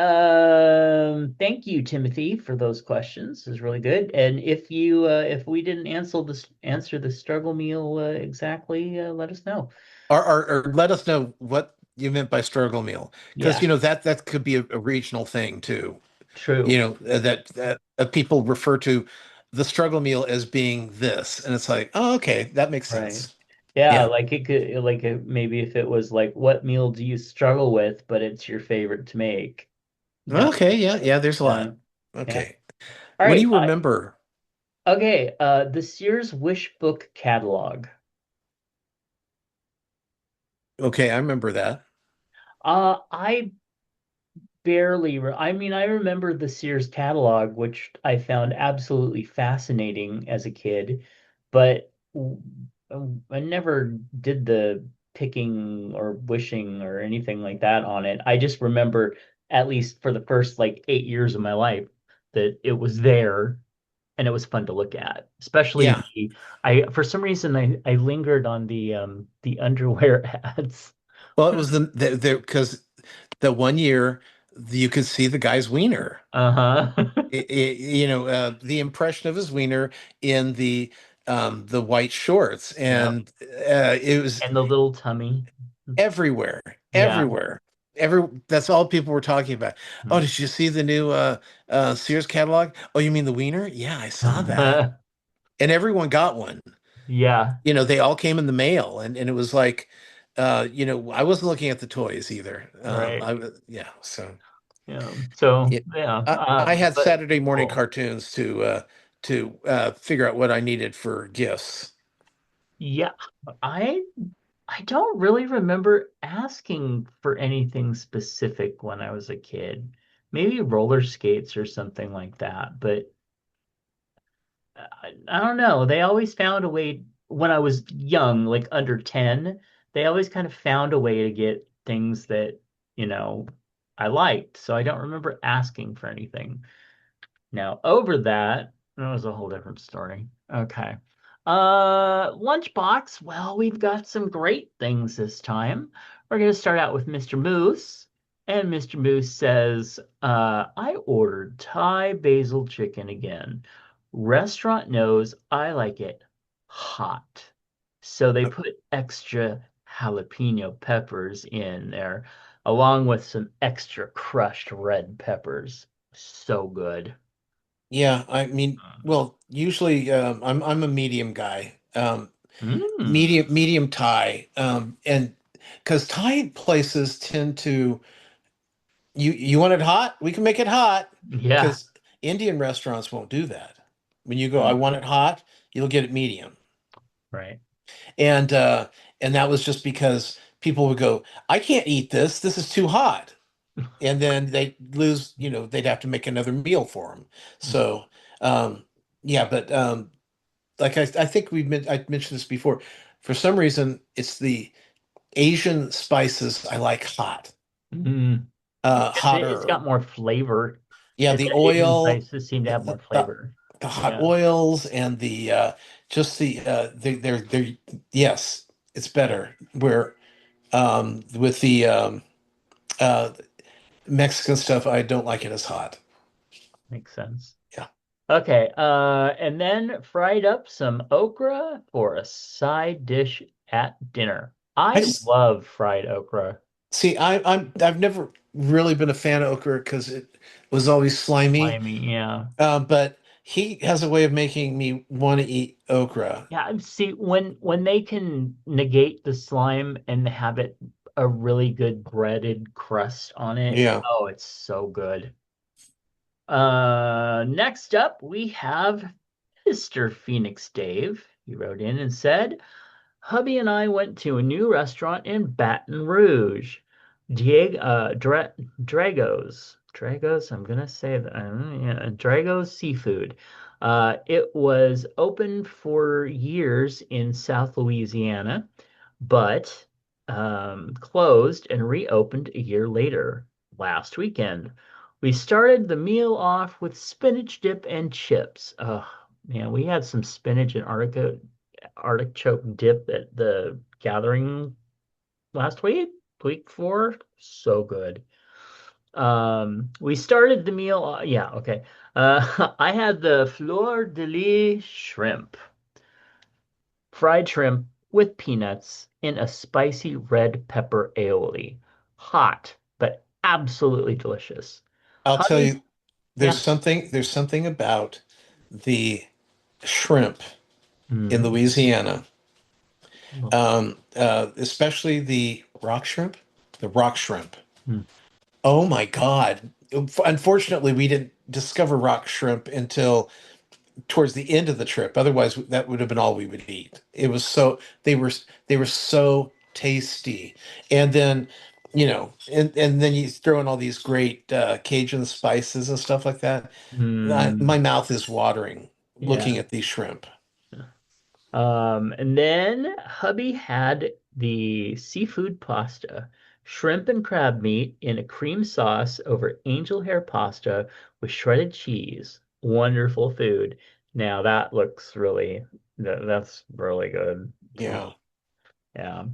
Thank you, Timothy, for those questions. This is really good. And if we didn't answer the struggle meal exactly, let us know. Or let us know what you meant by struggle meal, because Yeah, that could be a regional thing too. true. That people refer to the struggle meal as being this, and it's like, oh, okay, that makes Right. sense. Yeah, Yeah. like it could maybe if it was like what meal do you struggle with, but it's your favorite to make. That Okay. Yeah. Yeah. There's a yeah. lot. Yeah. Okay. All What do right. you remember? Okay, the Sears Wish Book catalog. Okay, I remember that. I barely I mean, I remember the Sears catalog, which I found absolutely fascinating as a kid, but I never did the picking or wishing or anything like that on it. I just remember, at least for the first like 8 years of my life, that it was there and it was fun to look at. Especially Yeah. I for some reason I lingered on the underwear ads. Well, it was the because the one year you could see the guy's wiener. Uh-huh. The impression of his wiener in the white shorts, Yep. and it was And the little tummy. everywhere, Yeah. everywhere. That's all people were talking about. Oh, did you see the new Sears catalog? Oh, you mean the wiener? Yeah, I saw that. And everyone got one. Yeah, They all came in the mail, and it was like, I wasn't looking at the toys either. right. Yeah, so Yeah. So it, yeah. I had But Saturday morning cool. cartoons to figure out what I needed for gifts. Yeah. I I don't really remember asking for anything specific when I was a kid. Maybe roller skates or something like that, but I don't know. They always found a way when I was young, like under 10, they always kind of found a way to get things that, you know, I liked. So I don't remember asking for anything. Now, over that was a whole different story. Okay. Lunchbox. Well, we've got some great things this time. We're going to start out with Mr. Moose. And Mr. Moose says, I ordered Thai basil chicken again. Restaurant knows I like it hot. So they put extra jalapeno peppers in there, along with some extra crushed red peppers. So good. Yeah, I mean, well, usually I'm a medium guy, Mm. medium Thai, and because Thai places tend to you want it hot, we can make it hot, Yeah. because Indian restaurants won't do that. When you go, I Mm. want it hot, you'll get it medium, Right. and that was just because people would go, I can't eat this, this is too hot, and then they'd have to make another meal for them. So um, yeah, but like I think I mentioned this before. For some reason, it's the Asian spices I like hot, Mm. It's got hotter. more flavor. Yeah, It's the Asian oil, spices seem to have more the, the, flavor. the hot Yeah. oils, and the just they're yes, it's better. Where with the uh, Mexican stuff, I don't like it as hot. Makes sense. Yeah, Okay. And then fried up some okra for a side dish at dinner. I I just love fried okra. see. I've never really been a fan of okra because it was always slimy. Slimy. Yeah. But he has a way of making me want to eat okra. Yeah. See, when they can negate the slime and have it a really good breaded crust on it. Yeah. Oh, it's so good. Next up we have Mr. Phoenix Dave. He wrote in and said, hubby and I went to a new restaurant in Baton Rouge. Diego, Drago's. Drago's, I'm gonna say that. Yeah, Drago's Seafood. It was open for years in South Louisiana, but closed and reopened a year later, last weekend. We started the meal off with spinach dip and chips. Oh, man, we had some spinach and artichoke dip at the gathering last week before. So good. We started the meal. Yeah, okay. I had the fleur de lis shrimp, fried shrimp with peanuts in a spicy red pepper aioli. Hot, but absolutely delicious. I'll tell Hubby, you, yeah. there's something about the shrimp in Mm. Louisiana, especially the rock shrimp. Mm. Oh my God. Unfortunately, we didn't discover rock shrimp until towards the end of the trip. Otherwise, that would have been all we would eat. It was so they were so tasty. And then, and then you throw in all these great Cajun spices and stuff like that. My Mm. mouth is watering looking Yeah. at these shrimp. And then hubby had the seafood pasta, shrimp and crab meat in a cream sauce over angel hair pasta with shredded cheese. Wonderful food. Now that's really good. Yeah. Oh, yeah.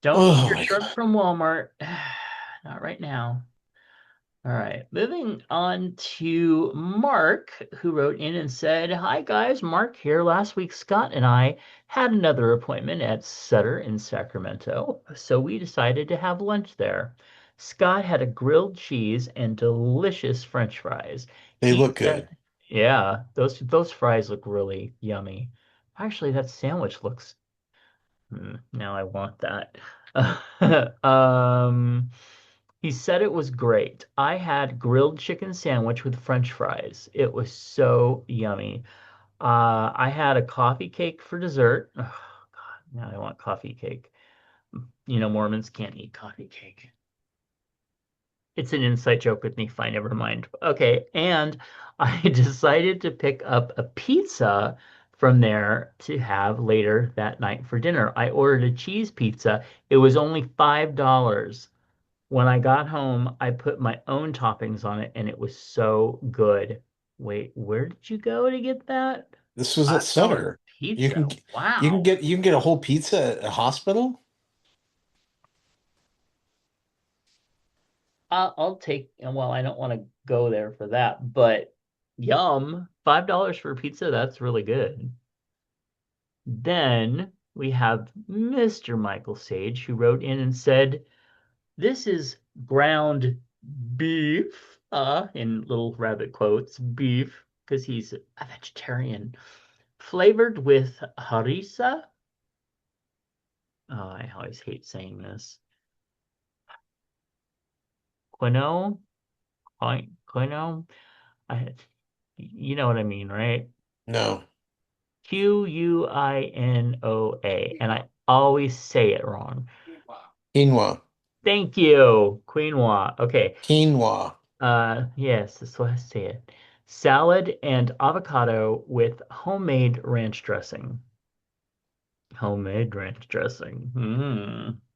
Don't eat Oh your my shrimp God. from Walmart. Not right now. All right, moving on to Mark, who wrote in and said, hi guys, Mark here. Last week, Scott and I had another appointment at Sutter in Sacramento, so we decided to have lunch there. Scott had a grilled cheese and delicious French fries. They He look said, good. yeah, those fries look really yummy. Actually, that sandwich looks, now I want that. Um, he said it was great. I had grilled chicken sandwich with French fries. It was so yummy. I had a coffee cake for dessert. Oh, God, now I want coffee cake. Mormons can't eat coffee cake. It's an inside joke with me. Fine, never mind. Okay, and I decided to pick up a pizza from there to have later that night for dinner. I ordered a cheese pizza. It was only $5. When I got home, I put my own toppings on it and it was so good. Wait, where did you go to get that? This was at $5 Sutter. You pizza. can Wow. you can get a whole pizza at a hospital. I'll take, well, I don't want to go there for that, but yum. $5 for a pizza, that's really good. Then we have Mr. Michael Sage, who wrote in and said, this is ground beef, in little rabbit quotes, beef, because he's a vegetarian, flavored with harissa. Oh, I always hate saying this. Quinoa, quinoa. I, you know what I mean, right? No. Quinoa, and I always say it wrong. Quinoa. Thank you, quinoa. Okay. Quinoa. Yes, that's what I say it. Salad and avocado with homemade ranch dressing. Homemade ranch dressing.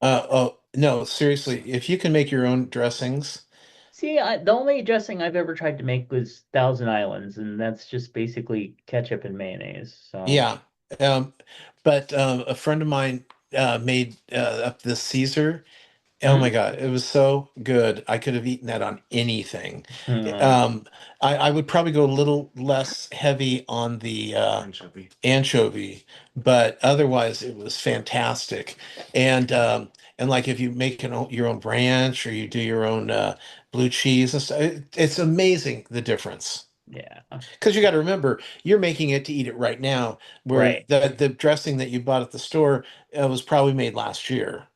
Oh no, seriously, if you can make your own dressings, See, the only dressing I've ever tried to make was Thousand Islands, and that's just basically ketchup and mayonnaise. So, yeah. Um, but a friend of mine made up this Caesar. Oh my mm, God, it was so good. I could have eaten that on anything. mm, Um, I would probably go a little less heavy on the anchovy, but otherwise it was fantastic. And like if you make your own ranch or you do your own blue cheese and stuff, it's amazing the difference. yeah, Because you got to remember, you're making it to eat it right now, where right. the dressing that you bought at the store was probably made last year.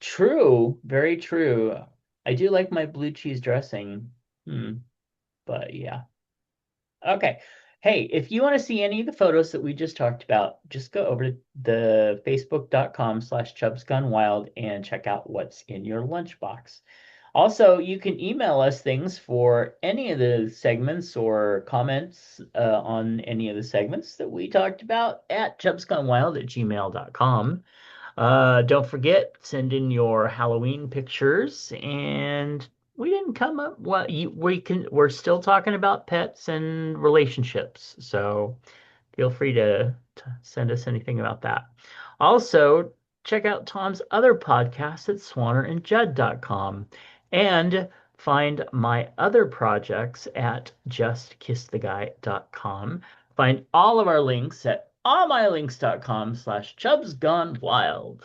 True, very true. I do like my blue cheese dressing. But yeah. Okay. Hey, if you want to see any of the photos that we just talked about, just go over to the facebook.com/chubsgonewild and check out what's in your lunchbox. Also, you can email us things for any of the segments or comments on any of the segments that we talked about at chubsgonewild@gmail.com. Don't forget, send in your Halloween pictures. And we didn't come up. Well, we're still talking about pets and relationships. So feel free to send us anything about that. Also, check out Tom's other podcast at swannerandjudd.com and find my other projects at justkisstheguy.com. Find all of our links at allmylinks.com/chubsgonewild.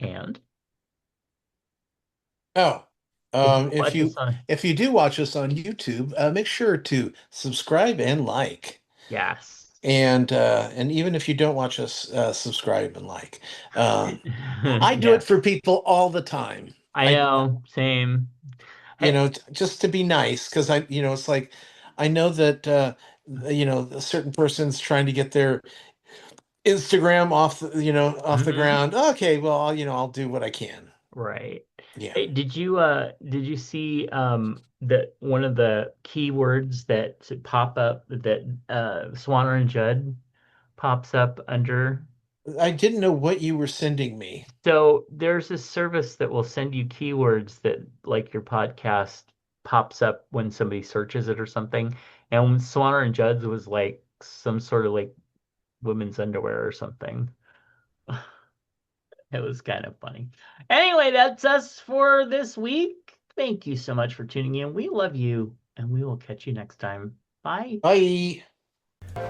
And Oh, if you if watch us you on, if you do watch us on YouTube, make sure to subscribe and like. yes. And even if you don't watch us, subscribe and like. I do it Yes, for people all the time. I know. Same. Hey, Just to be nice, because it's like I know that a certain person's trying to get their Instagram off the mhm. ground. Okay, well, I'll do what I can. Right. Yeah. Hey, did you see that one of the keywords that pop up that Swanner and Judd pops up under? I didn't know what you were sending me. So there's a service that will send you keywords that like your podcast pops up when somebody searches it or something. And Swanner and Judd's was like some sort of like women's underwear or something. It was kind of funny. Anyway, that's us for this week. Thank you so much for tuning in. We love you, and we will catch you next time. Bye. Bye.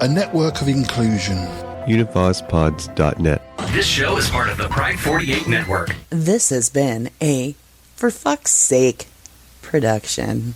A network of inclusion. UnivazPods.net. This show is part of the Pride 48 network. This has been a For Fuck's Sake production.